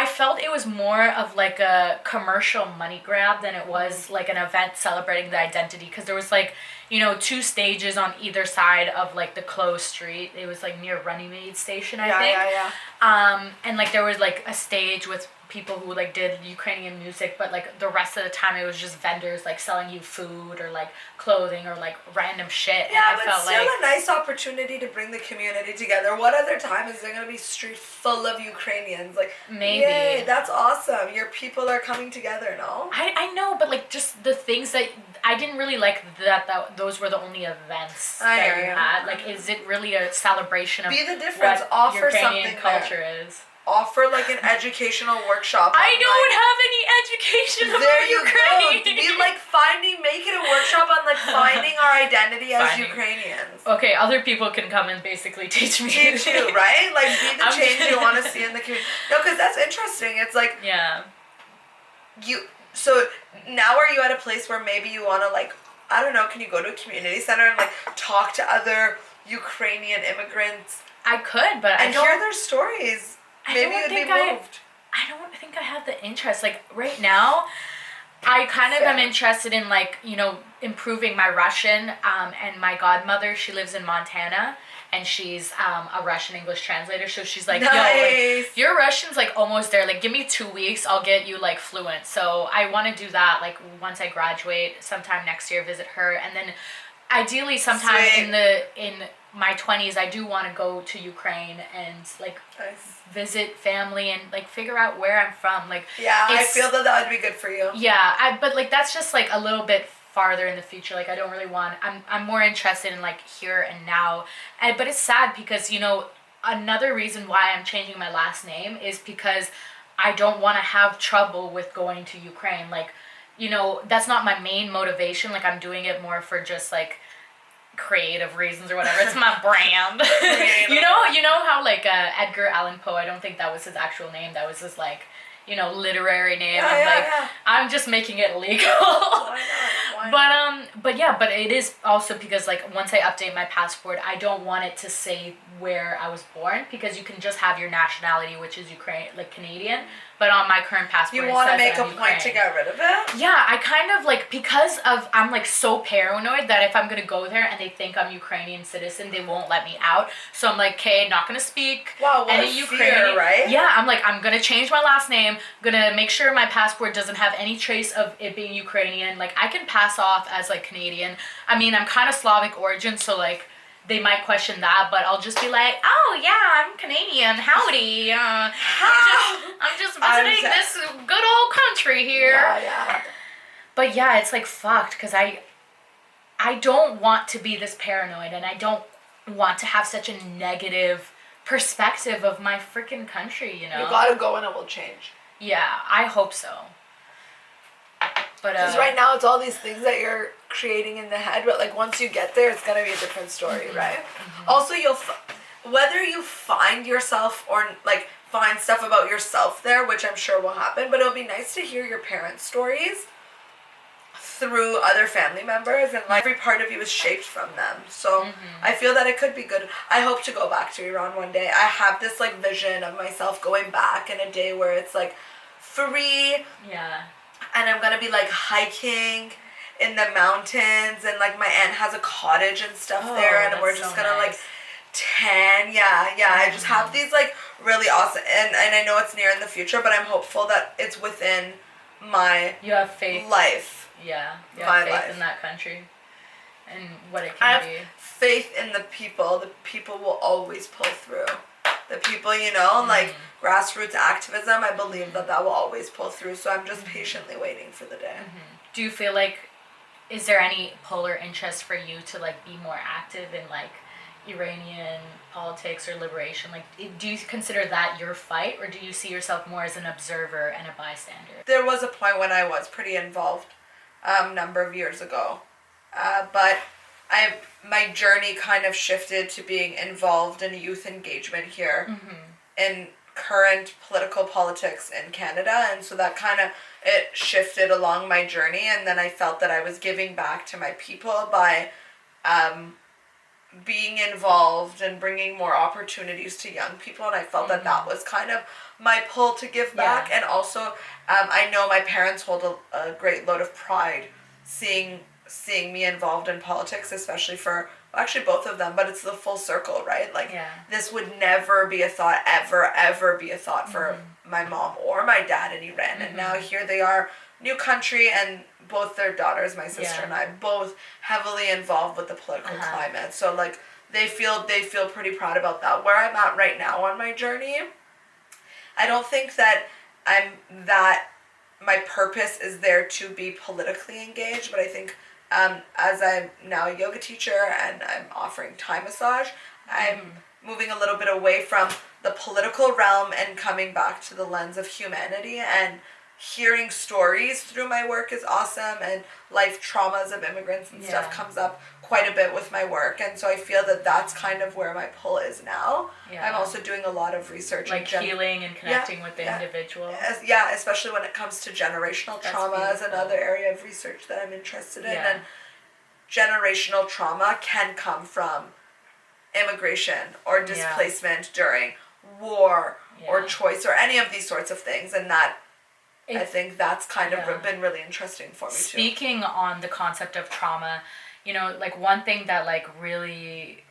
felt it was more of like a commercial money grab than it was like an event celebrating the identity, because there was like, you know, 2 stages on either side of like the closed street. It was like near Runnymede Station, I think. And like there was like a stage with people who like did Ukrainian music, but like the rest of the time it was just vendors like selling you food or like clothing or like random shit. Yeah, and I but felt still like a nice opportunity to bring the community together. What other time is there gonna be street full of Ukrainians? Like maybe. Yay, that's awesome. Your people are coming together, no? I know, but like just the things that I didn't really like that those were the only events that you had. Like, is it really a celebration of be the difference? what Offer Ukrainian something culture there. is? Offer like an educational workshop. I don't have any education about there you Ukraine. go. Be like make it a workshop on like finding our identity as Ukrainians. Okay, other people can come and basically teach me. Teach you, right? Like be the change you want to see in the community. No, because that's interesting. It's like So now are you at a place where maybe you want to like, I don't know, can you go to a community center and like talk to other Ukrainian immigrants? I could, but I don't hear their stories. Maybe you'd be moved. I don't think I have the interest. Like right now, I kind of am interested in like, you know, improving my Russian. And my godmother, she lives in Montana, and she's a Russian English translator. So she's like, yo, like, your Russian's like almost there. Like, give me 2 weeks, I'll get you like fluent. So I want to do that. Like once I graduate, sometime next year, visit her, and then ideally sometime in my 20s, I do want to go to Ukraine and like visit family and like figure out where I'm from. Like I feel that would be good for you. Yeah, but like that's just like a little bit farther in the future. Like I don't really want. I'm more interested in like here and now. But it's sad because, you know, another reason why I'm changing my last name is because I don't want to have trouble with going to Ukraine. Like, you know, that's not my main motivation. Like I'm doing it more for just like creative reasons or whatever. It's my brand. you know how like Edgar Allan Poe, I don't think that was his actual name, that was his like, you know, literary name. I'm just making it legal. Why not? But it is also because like once I update my passport, I don't want it to say where I was born, because you can just have your nationality, which is Canadian. But on my current passport, you want to make a point to get rid of it? Yeah, I kind of like, because of, I'm like so paranoid that if I'm gonna go there and they think I'm Ukrainian citizen, they won't let me out. So I'm like, okay, not gonna speak any Ukrainian. Fear, right? Yeah, I'm like, I'm gonna change my last name. Gonna make sure my passport doesn't have any trace of it being Ukrainian. Like I can pass off as like Canadian. I mean, I'm kind of Slavic origin, so like they might question that, but I'll just be like, oh yeah, I'm Canadian. Howdy. I'm just visiting this good old country here. Yeah. But yeah, it's like fucked, because I don't want to be this paranoid, and I don't want to have such a negative perspective of my freaking country, you know? You gotta go and it will change. Yeah, I hope so. Because right now it's all these things that you're creating in the head, but like once you get there, it's gonna be a different story, right? Mm-hmm. Also, whether you find yourself or like find stuff about yourself there, which I'm sure will happen, but it'll be nice to hear your parents' stories through other family members, and like every part of you is shaped from them. So I feel that it could be good. I hope to go back to Iran one day. I have this like vision of myself going back in a day where it's like free. Yeah. And I'm gonna be like hiking in the mountains, and like my aunt has a cottage and stuff there, and we're just gonna like tan. I just have these like really awesome, and I know it's near in the future, but I'm hopeful that it's within my you have faith life. Yeah, you have faith in that country and what it can I have be. faith in the people. The people will always pull through. The people, you know, like grassroots activism, I believe that will always pull through. So I'm just patiently waiting for the day. Do you feel like, is there any pull or interest for you to like be more active in like Iranian politics or liberation? Like, do you consider that your fight, or do you see yourself more as an observer and a bystander? There was a point when I was pretty involved, number of years ago, but my journey kind of shifted to being involved in youth engagement here in current political politics in Canada, and so that kind of it shifted along my journey, and then I felt that I was giving back to my people by being involved and bringing more opportunities to young people, and I felt that was kind of my pull to give back. And also I know my parents hold a great load of pride seeing me involved in politics, especially for actually both of them, but it's the full circle, right? Like this would never be a thought, ever be a thought for my mom or my dad in Iran, and now here they are, new country, and both their daughters, my sister and I, both heavily involved with the political climate. So like they feel pretty proud about that. Where I'm at right now on my journey, I don't think that my purpose is there to be politically engaged, but I think as I'm now a yoga teacher and I'm offering Thai massage, I'm moving a little bit away from the political realm and coming back to the lens of humanity, and hearing stories through my work is awesome, and life traumas of immigrants and stuff comes up quite a bit with my work, and so I feel that that's kind of where my pull is now. I'm also doing a lot of research, like healing and connecting with the individual. Especially when it comes to generational trauma is another area of research that I'm interested in, and generational trauma can come from immigration or displacement during war or choice or any of these sorts of things, and that I think that's kind of been really interesting for me too. Speaking on the concept of trauma, you know, like one thing that like really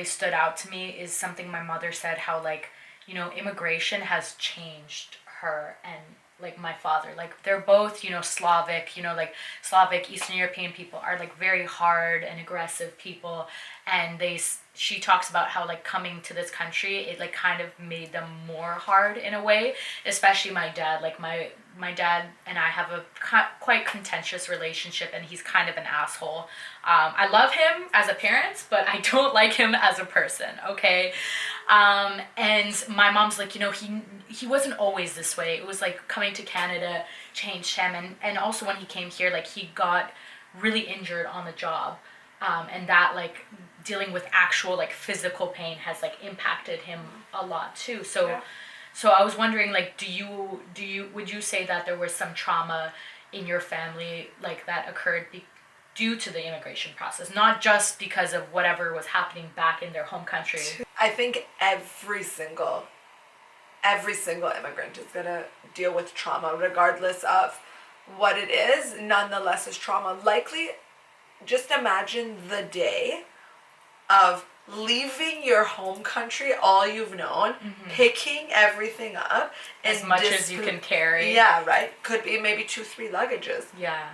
stood out to me is something my mother said, how like, you know, immigration has changed her and like my father. Like they're both, you know, Slavic, you know, like Slavic Eastern European people are like very hard and aggressive people, and she talks about how like coming to this country, it like kind of made them more hard in a way, especially my dad. Like my dad and I have a quite contentious relationship, and he's kind of an asshole. I love him as a parent, but I don't like him as a person, okay? And my mom's like, you know, he wasn't always this way. It was like coming to Canada changed him, and also when he came here, like he got really injured on the job. And that like dealing with actual like physical pain has like impacted him a lot too. So I was wondering, like, would you say that there was some trauma in your family like that occurred due to the immigration process, not just because of whatever was happening back in their home country? I think every single immigrant is gonna deal with trauma regardless of what it is. Nonetheless, is trauma likely. Just imagine the day of leaving your home country, all you've known, picking everything up. As much as you can carry. Yeah, right? Could be maybe 2-3 luggages. Yeah.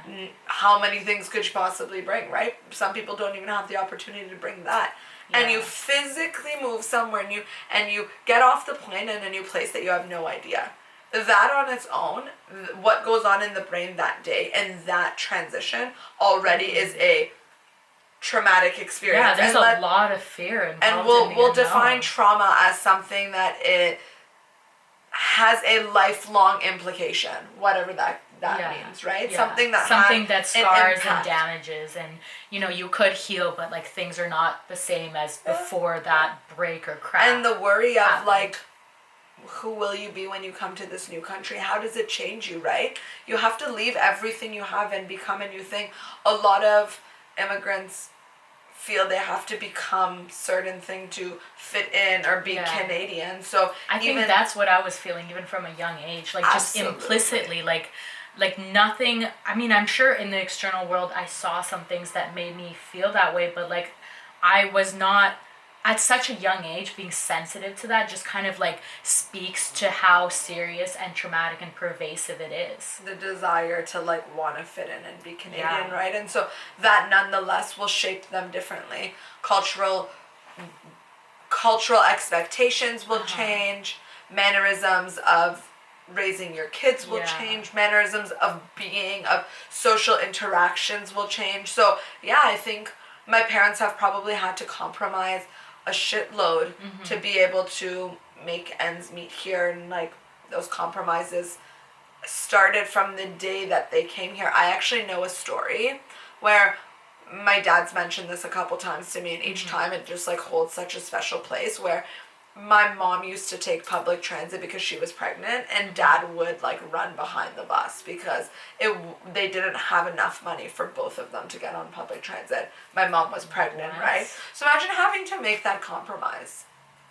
How many things could you possibly bring, right? Some people don't even have the opportunity to bring that. Yeah. And you physically move somewhere new, and you get off the plane in a new place that you have no idea. That on its own, what goes on in the brain that day and that transition already is a traumatic experience. Yeah, there's a lot of fear involved. And we'll define trauma as something that it has a lifelong implication, whatever that means, right? Yeah. Something that scars and damages, and you know, you could heal, but like things are not the same as before that break or crack. And the worry of like, who will you be when you come to this new country? How does it change you, right? You have to leave everything you have and become a new thing. A lot of immigrants feel they have to become certain thing to fit in or be Canadian. So I think that's what I was feeling even from a young age, like just implicitly, like like nothing, I mean, I'm sure in the external world I saw some things that made me feel that way, but like I was not at such a young age being sensitive to that just kind of like speaks to how serious and traumatic and pervasive it is. The desire to like want to fit in and be Canadian, Yeah. right? And so that nonetheless will shape them differently. Cultural expectations will change, mannerisms of raising your kids will change, mannerisms of being, of social interactions will change. So yeah, I think my parents have probably had to compromise a shitload to be able to make ends meet here, and like those compromises started from the day that they came here. I actually know a story where my dad's mentioned this a couple times to me, and each time it just like holds such a special place, where my mom used to take public transit because she was pregnant, and dad would like run behind the bus because they didn't have enough money for both of them to get on public transit. My mom was pregnant, right? So imagine having to make that compromise.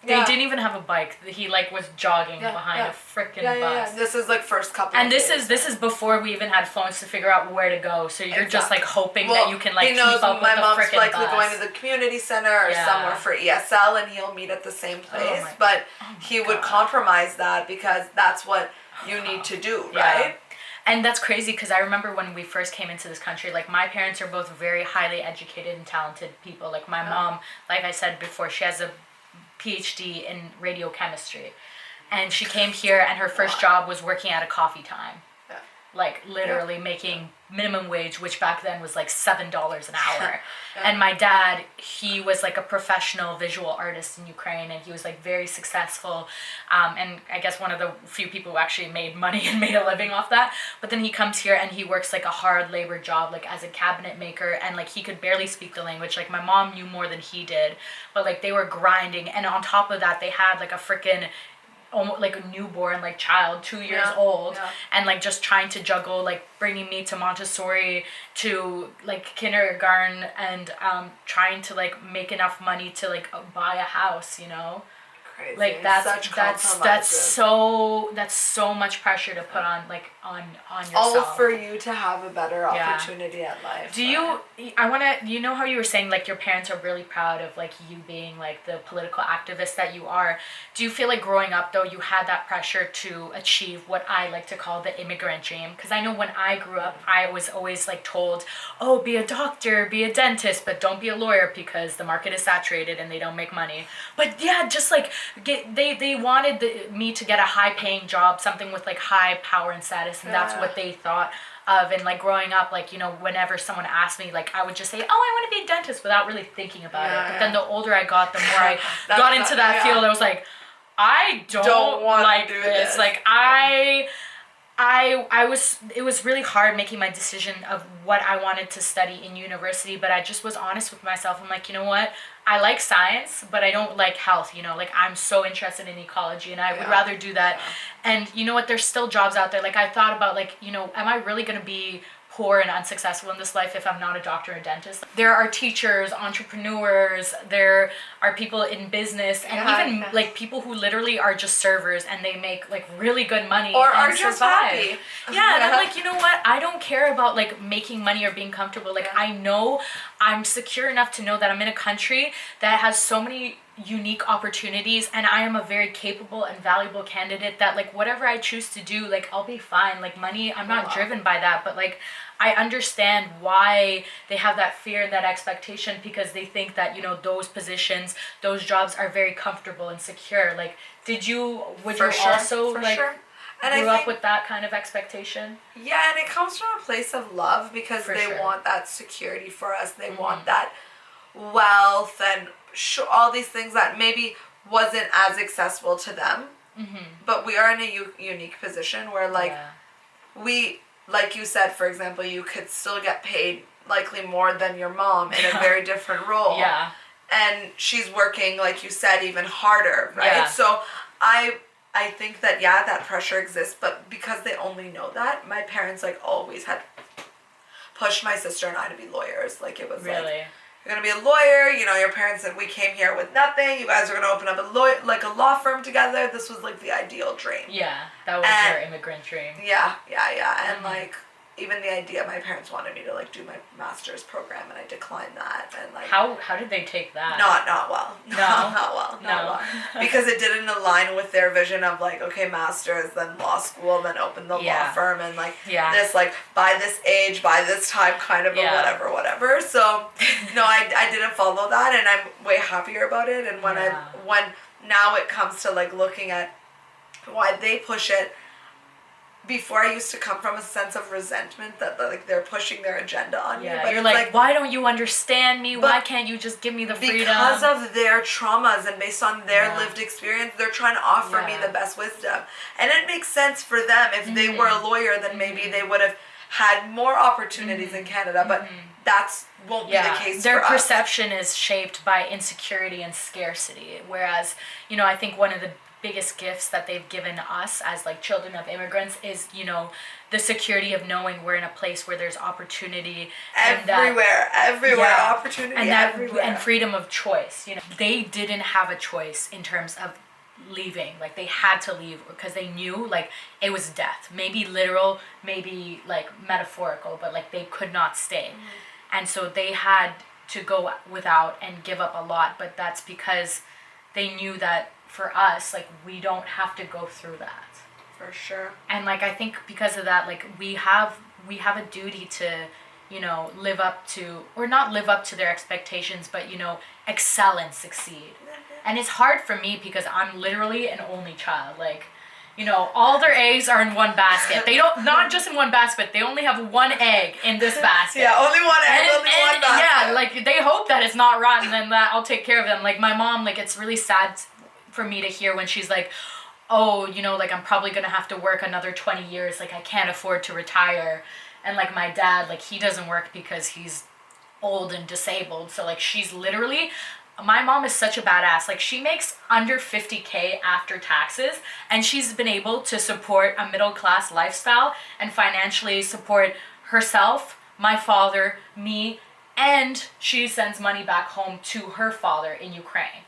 They didn't even have a bike. He like was jogging behind a freaking bus. Yeah. This is like first couple. And this is before we even had phones to figure out where to go. So you're just like hoping that you can like keep up with the freaking bus. My mom's likely going to the community center or somewhere for ESL, and he'll meet at the same place. But he would compromise that because that's what you need to do, right? And that's crazy because I remember when we first came into this country, like my parents are both very highly educated and talented people. Like my mom, like I said before, she has a PhD in radiochemistry, and she came here and her first job was working at a coffee time, like literally making minimum wage, which back then was like $7 an hour. And my dad, he was like a professional visual artist in Ukraine, and he was like very successful, and I guess one of the few people who actually made money and made a living off that. But then he comes here and he works like a hard labor job, like as a cabinet maker, and like he could barely speak the language. Like my mom knew more than he did, but like they were grinding, and on top of that they had like a freaking almost like a newborn like child, 2 years old, and like just trying to juggle like bringing me to Montessori, to like kindergarten, and trying to like make enough money to like buy a house, you know. Crazy. Like that's so much pressure to put on like on yourself. All for you to have a better opportunity at life. You know how you were saying like your parents are really proud of like you being like the political activist that you are. Do you feel like growing up though you had that pressure to achieve what I like to call the immigrant dream? Because I know when I grew up I was always like told, oh, be a doctor, be a dentist, but don't be a lawyer because the market is saturated and they don't make money. But yeah, just like they wanted me to get a high paying job, something with like high power and status, and that's what they thought of. And like growing up, like, you know, whenever someone asked me, like I would just say, oh, I want to be a dentist without really thinking about it. But then the older I got, the more I got into that field, I was like, I don't want like to do this. Like it was really hard making my decision of what I wanted to study in university, but I just was honest with myself. I'm like, you know what? I like science, but I don't like health, you know, like I'm so interested in ecology and I would rather do that. And you know what? There's still jobs out there. Like I thought about like, you know, am I really going to be poor and unsuccessful in this life if I'm not a doctor or dentist? There are teachers, entrepreneurs, there are people in business, and even like people who literally are just servers and they make like really good money or and are just happy. Yeah, and I'm like, you know what? I don't care about like making money or being comfortable. Like I know I'm secure enough to know that I'm in a country that has so many unique opportunities, and I am a very capable and valuable candidate that like whatever I choose to do, like I'll be fine. Like money, I'm not driven by that, but like I understand why they have that fear and that expectation, because they think that, you know, those positions, those jobs are very comfortable and secure. Like would you also like and grew up with that kind of expectation? Yeah, and it comes from a place of love, because they want that security for us. They want that wealth and all these things that maybe wasn't as accessible to them. But we are in a unique position where like we, like you said, for example, you could still get paid likely more than your mom in a very different role. And she's working, like you said, even harder, right? So I think that that pressure exists, but because they only know that, my parents like always had pushed my sister and I to be lawyers. Like it was like you're going to be a lawyer. You know, your parents said, we came here with nothing. You guys are going to open up a law firm together. This was, like, the ideal dream. Yeah, that was your immigrant dream. Yeah. And, like, even the idea, my parents wanted me to, like, do my master's program, and I declined that. And, like, how did they take that? Not well. No. Not well. Because it didn't align with their vision of, like, okay, master's, then law school, then open the law firm, and, like, this, like, by this age, by this time kind of a whatever. So, no, I didn't follow that, and I'm way happier about it. And when now it comes to, like, looking at why they push it, before I used to come from a sense of resentment that, like, they're pushing their agenda on you. But you're like, why don't you understand me? Why can't you just give me the freedom? Because of their traumas and based on their lived experience, they're trying to offer me the best wisdom. And it makes sense for them. If they were a lawyer, then maybe they would have had more opportunities in Canada. But that's won't be the case their for us. perception is shaped by insecurity and scarcity. Whereas, you know, I think one of the biggest gifts that they've given us as, like, children of immigrants is, you know, the security of knowing we're in a place where there's opportunity everywhere opportunity and everywhere, and freedom of choice. You know, they didn't have a choice in terms of leaving. Like, they had to leave because they knew, like, it was death, maybe literal, maybe, like, metaphorical, but, like, they could not stay. And so they had to go without and give up a lot, but that's because they knew that for us, like, we don't have to go through that. For sure. And, like, I think because of that, like, we have a duty to, you know, live up to, or not live up to their expectations, but, you know, excel and succeed. And it's hard for me because I'm literally an only child. Like, you know, all their eggs are in one basket. They don't, not just in one basket, they only have one egg in this basket. Only one egg, only one basket. Yeah, like, they hope that it's not rotten and that I'll take care of them. Like, my mom, like, it's really sad for me to hear when she's like, oh, you know, like, I'm probably gonna have to work another 20 years, like, I can't afford to retire. And, like, my dad, like, he doesn't work because he's old and disabled. So, like, she's literally, my mom is such a badass. Like, she makes under $50K after taxes, and she's been able to support a middle-class lifestyle and financially support herself, my father, me, and she sends money back home to her father in Ukraine.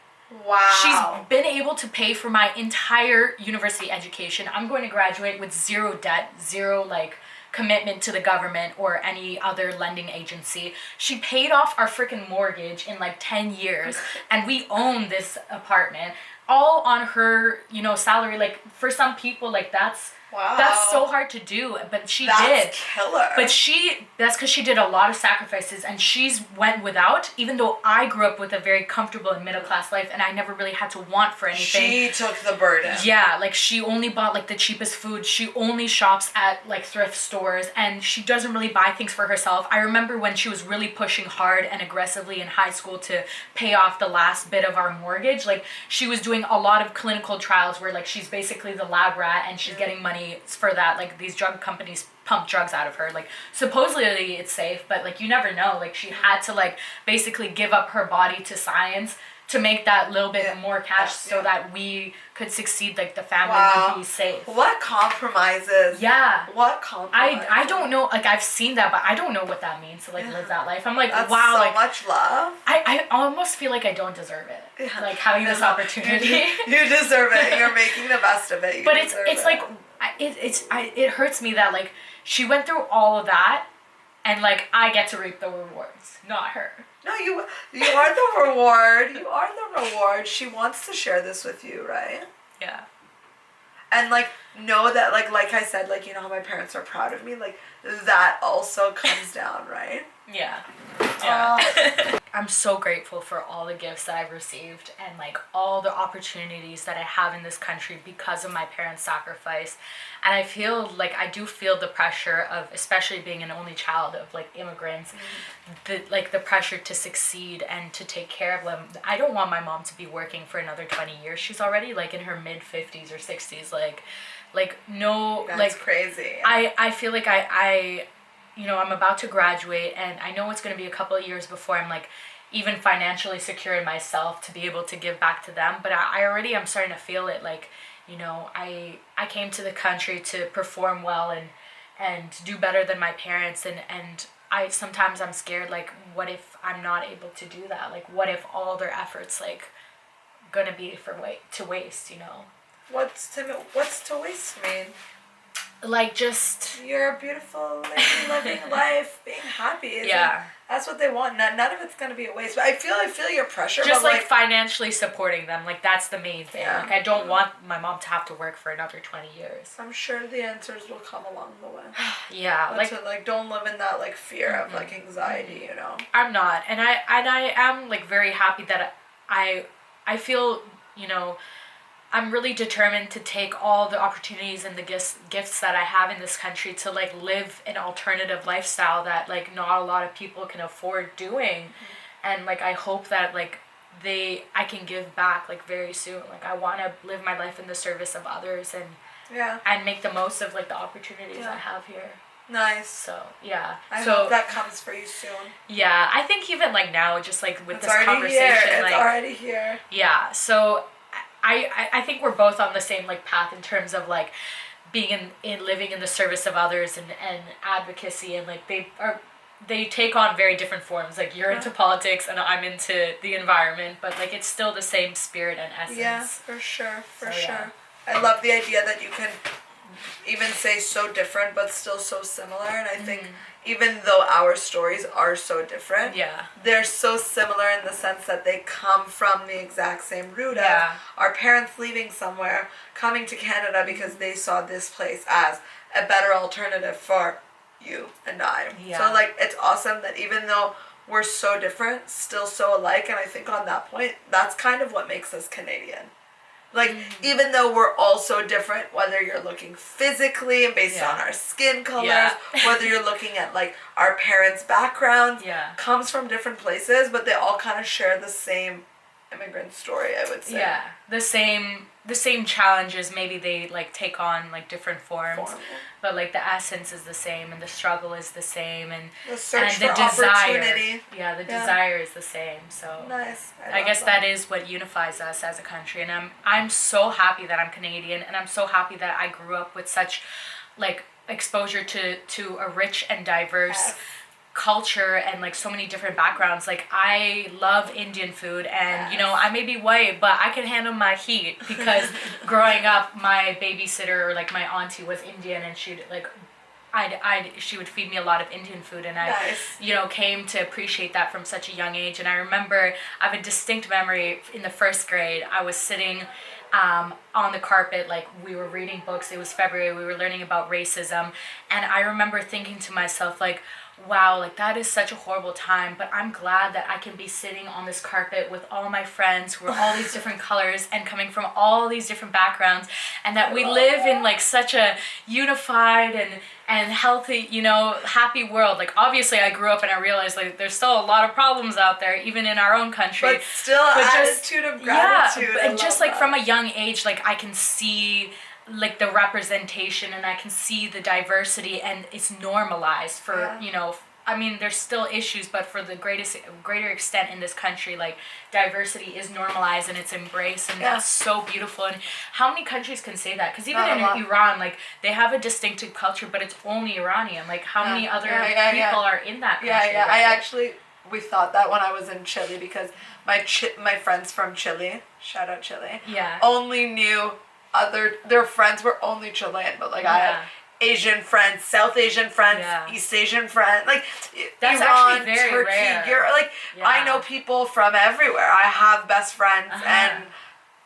Wow. She's been able to pay for my entire university education. I'm going to graduate with zero debt, zero, like, commitment to the government or any other lending agency. She paid off our freaking mortgage in, like, 10 years, and we own this apartment all on her, you know, salary. Like, for some people, like, that's so hard to do, but she did. That's killer. But that's because she did a lot of sacrifices, and she's went without, even though I grew up with a very comfortable and middle-class life, and I never really had to want for anything. She took the burden. Yeah, like, she only bought, like, the cheapest food. She only shops at, like, thrift stores, and she doesn't really buy things for herself. I remember when she was really pushing hard and aggressively in high school to pay off the last bit of our mortgage. Like, she was doing a lot of clinical trials where, like, she's basically the lab rat, and she's getting money for that. Like, these drug companies pump drugs out of her. Like, supposedly it's safe, but, like, you never know. Like, she had to, like, basically give up her body to science to make that little bit more cash so that we could succeed, like, the family would be safe. What compromises? Yeah. What compromises? I don't know, like, I've seen that, but I don't know what that means to, like, live that life. I'm like, that's wow, so like, much love. I almost feel like I don't deserve it. Yeah. Like, having this opportunity. You deserve it. You're making the best of it. But it's like, it hurts me that, like, she went through all of that, and, like, I get to reap the rewards, not her. No, you are the reward. You are the reward. She wants to share this with you, right? Yeah. And, like, know that, like I said, like, you know how my parents are proud of me? Like, that also comes down, right? Yeah. Yeah. I'm so grateful for all the gifts that I've received and, like, all the opportunities that I have in this country because of my parents' sacrifice. And I feel like I do feel the pressure of, especially being an only child of, like, immigrants, the pressure to succeed and to take care of them. I don't want my mom to be working for another 20 years. She's already, like, in her mid 50s or 60s. Like no, that's like, crazy. I feel like I you know, I'm about to graduate, and I know it's going to be a couple of years before I'm, like, even financially secure in myself to be able to give back to them. But I already am starting to feel it. Like, you know, I came to the country to perform well and do better than my parents, and sometimes I'm scared, like, what if I'm not able to do that? Like, what if all their efforts, like, gonna be to waste, you know? What's to waste mean? Like, just... You're a beautiful lady living life, being happy. Yeah. That's what they want. None of it's gonna be a waste. But I feel your pressure. Just, but like, financially supporting them. Like, that's the main thing. Yeah. Like, I don't want my mom to have to work for another 20 years. I'm sure the answers will come along the way. Yeah. But like, don't live in that, like, fear of, like, anxiety, you know? I'm not. And I am, like, very happy that I feel, you know, I'm really determined to take all the opportunities and the gifts that I have in this country to, like, live an alternative lifestyle that, like, not a lot of people can afford doing. Mm-hmm. And, like, I hope that, like, I can give back, like, very soon. Like, I want to live my life in the service of others and make the most of, like, the opportunities I have here. Nice. So, yeah. I hope that comes for you soon. Yeah, I think even, like, now, just, like, with it's this conversation, it's already here. Yeah, so I think we're both on the same, like, path in terms of, like, being in living in the service of others and advocacy, and, like, they take on very different forms. Like, you're into politics and I'm into the environment, but, like, it's still the same spirit and essence. Yeah, for sure. Yeah. I love the idea that you can even say so different but still so similar, and I think even though our stories are so different, they're so similar in the sense that they come from the exact same root of our parents leaving somewhere, coming to Canada because they saw this place as a better alternative for you and I. So, like, it's awesome that even though we're so different, still so alike, and I think on that point, that's kind of what makes us Canadian. Like, even though we're all so different, whether you're looking physically and based on our skin colors, whether you're looking at, like, our parents' backgrounds, comes from different places, but they all kind of share the same immigrant story, I would say. Yeah, the same challenges. Maybe they, like, take on, like, different forms, but, like, the essence is the same, and the struggle is the same, and the search and for opportunity. Yeah, the desire is the same. So nice. I guess that is what unifies us as a country, and I'm so happy that I'm Canadian, and I'm so happy that I grew up with such, like, exposure to a rich and diverse culture and, like, so many different backgrounds. Like, I love Indian food, and you know, I may be white, but I can handle my heat because growing up, my babysitter, or, like, my auntie was Indian, and she'd, like, she would feed me a lot of Indian food, and I you know, came to appreciate that from such a young age. And I remember, I have a distinct memory in the first grade, I was sitting on the carpet, like, we were reading books, it was February, we were learning about racism, and I remember thinking to myself, like, wow, like, that is such a horrible time, but I'm glad that I can be sitting on this carpet with all my friends who are all these different colors and coming from all these different backgrounds, and that we live in, like, such a unified and healthy, you know, happy world. Like, obviously I grew up and I realized, like, there's still a lot of problems out there, even in our own country. But still, attitude of gratitude. Yeah, and just, like, from a young age, like, I can see, like, the representation, and I can see the diversity, and it's normalized for, you know, I mean, there's still issues, but for the greater extent in this country, like, diversity is normalized and it's embraced, and that's so beautiful. And how many countries can say that? Because even in Iran, like, they have a distinctive culture, but it's only Iranian. Like, how many other people are in that country? Right? We thought that when I was in Chile, because my friends from Chile, shout out Chile, only knew their friends were only Chilean, but, like, I had Asian friends, South Asian friends, East Asian friends, like, that's Iran, actually very Turkey, rare. Europe, like, I know people from everywhere. I have best friends and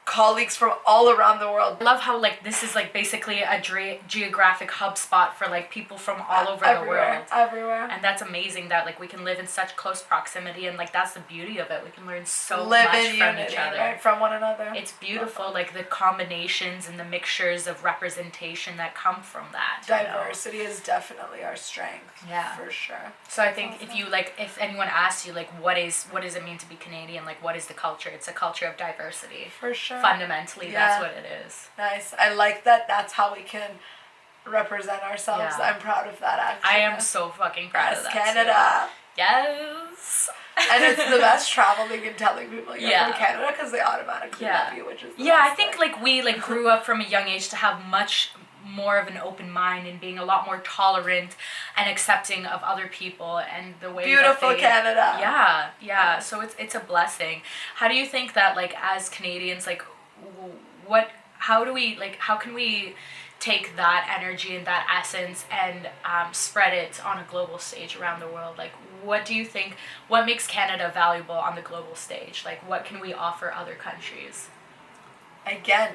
colleagues from all around the world. I love how, like, this is, like, basically a geographic hub spot for, like, people from all over the world. Everywhere. And that's amazing that, like, we can live in such close proximity, and, like, that's the beauty of it. We can learn so much from unity, each other. Right? From one another. It's beautiful, like, the combinations and the mixtures of representation that come from that. Diversity is definitely our strength. Yeah. For sure. So I think if you, like, if anyone asks you, like, what does it mean to be Canadian? Like, what is the culture? It's a culture of diversity. For sure. Fundamentally, that's what it is. Nice. I like that. That's how we can represent ourselves. I'm proud of that, actually. I am so fucking proud of that. Canada. Too. Yes. And it's the best traveling and telling people you're from Canada, because they automatically love you, which is the best I think thing. Like, we, like, grew up from a young age to have much more of an open mind and being a lot more tolerant and accepting of other people and the way Beautiful that they, Canada. Yeah. So it's a blessing. How do you think that, like, as Canadians, like, how can we take that energy and that essence and spread it on a global stage around the world? Like, what do you think, what makes Canada valuable on the global stage? Like, what can we offer other countries? Again,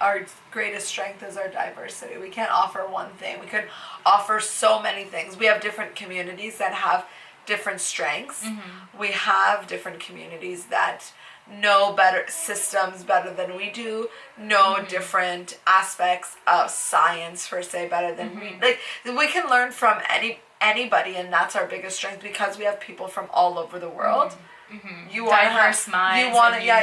our greatest strength is our diversity. We can't offer one thing. We could offer so many things. We have different communities that have different strengths. Mm-hmm. We have different communities that know better systems better than we do, know mm-hmm. different aspects of science per se better than mm-hmm. we can learn from anybody, and that's our biggest strength because we have people from all over the world. Mm-hmm. You want diverse minds.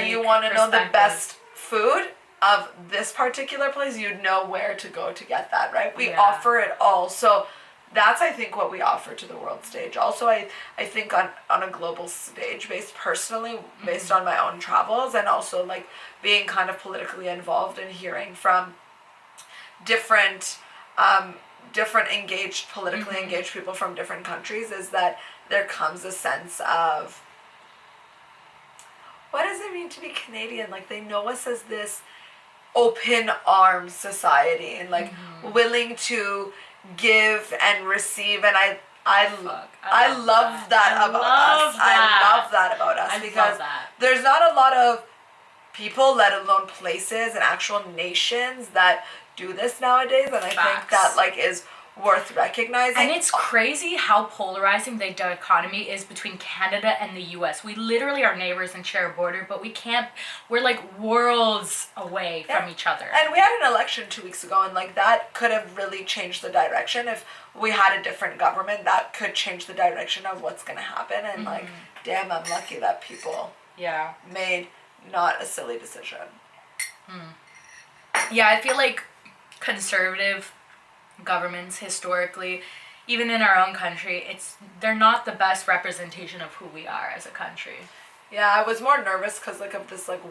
You want to know the best food of this particular place. You'd know where to go to get that, right? We offer it all. So that's, I think, what we offer to the world stage. Also, I think on a global stage, based mm-hmm. on my own travels, and also like being kind of politically involved and hearing from different engaged, politically mm-hmm. engaged people from different countries, is that there comes a sense of, what does it mean to be Canadian? Like, they know us as this open arms society and like mm-hmm. willing to give and receive, and I love that about us because there's not a lot of people, let alone places and actual nations, that do this nowadays, and I think that like is worth recognizing. And it's crazy how polarizing the dichotomy is between Canada and the US. We literally are neighbors and share a border, but we're like worlds away from each other. And we had an election 2 weeks ago, and like that could have really changed the direction. If we had a different government, that could change the direction of what's going to happen. And mm-hmm. like, damn, I'm lucky that people made not a silly decision. Yeah, I feel like conservative governments historically, even in our own country, they're not the best representation of who we are as a country. Yeah, I was more nervous because like of this like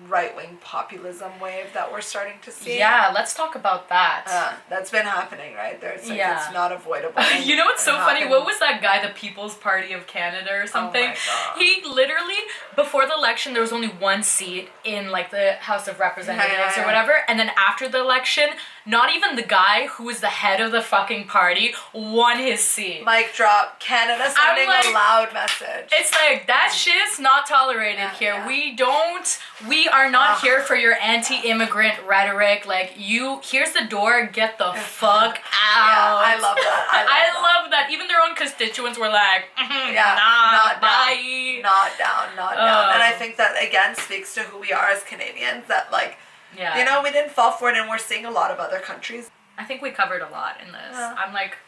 right-wing populism wave that we're starting to see. Yeah, let's talk about that. That's been happening, right? It's not avoidable. You know what's so funny? What was that guy, the People's Party of Canada or something? Oh my God. He literally, before the election, there was only one seat in like the House of Representatives or whatever, and then after the election, not even the guy who was the head of the fucking party won his seat. Mic drop. Canada sending a loud message. It's like, that shit's not tolerated here. Yeah. We are not here for your anti-immigrant rhetoric. Like, here's the door, get the fuck out. Yeah, I love that. I love that. Even their own constituents were like, not bye. Down. And I think that, again, speaks to who we are as Canadians, that, like, we didn't fall for it, and we're seeing a lot of other countries. I think we covered a lot in this. Yeah.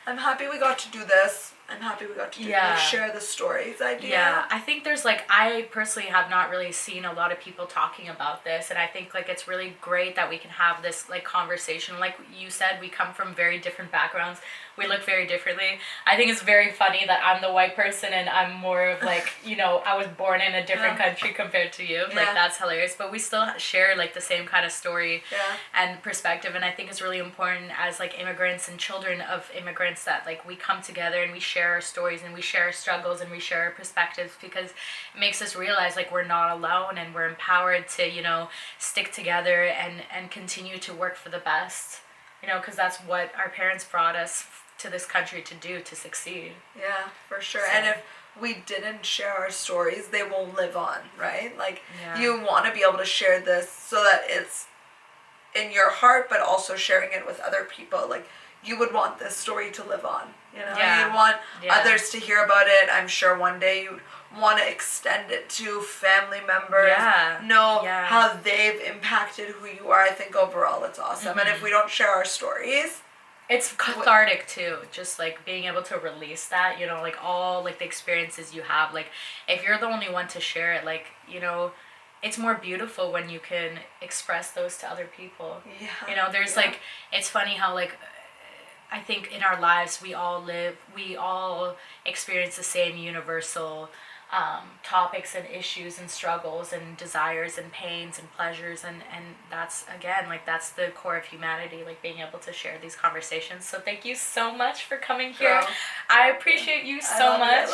I'm happy we got to do this. I'm happy we got to share the stories idea. Yeah, I think there's like, I personally have not really seen a lot of people talking about this, and I think like it's really great that we can have this like conversation. Like you said, we come from very different backgrounds. We look very differently. I think it's very funny that I'm the white person and I'm more of like, I was born in a different country compared to you. Like, that's hilarious. But we still share like the same kind of story and perspective. And I think it's really important as like immigrants and children of immigrants that like we come together and we share our stories and we share our struggles and we share our perspectives, because it makes us realize like we're not alone and we're empowered to, stick together and continue to work for the best, because that's what our parents brought us to this country to do, to succeed. Yeah, for sure. So. And if we didn't share our stories, they won't live on, right? Like, you want to be able to share this so that it's in your heart, but also sharing it with other people. Like, you would want this story to live on, You'd want others to hear about it. I'm sure one day you'd want to extend it to family members, know how they've impacted who you are. I think overall it's awesome. Mm-hmm. And if we don't share our stories, it's cathartic too, just like being able to release that, like all like the experiences you have. Like, if you're the only one to share it, like, it's more beautiful when you can express those to other people. There's like, it's funny how like, I think in our lives we all experience the same universal topics and issues and struggles and desires and pains and pleasures, and that's, again, like, that's the core of humanity, like being able to share these conversations. So thank you so much for coming here. Girl, I appreciate you so much.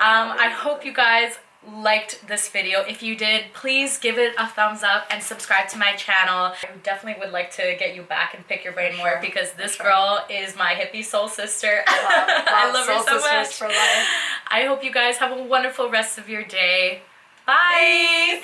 I hope you guys liked this video. If you did, please give it a thumbs up and subscribe to my channel. I definitely would like to get you back and pick your brain more, because this girl is my hippie soul sister. I love her so much. For life. I hope you guys have a wonderful rest of your day. Bye.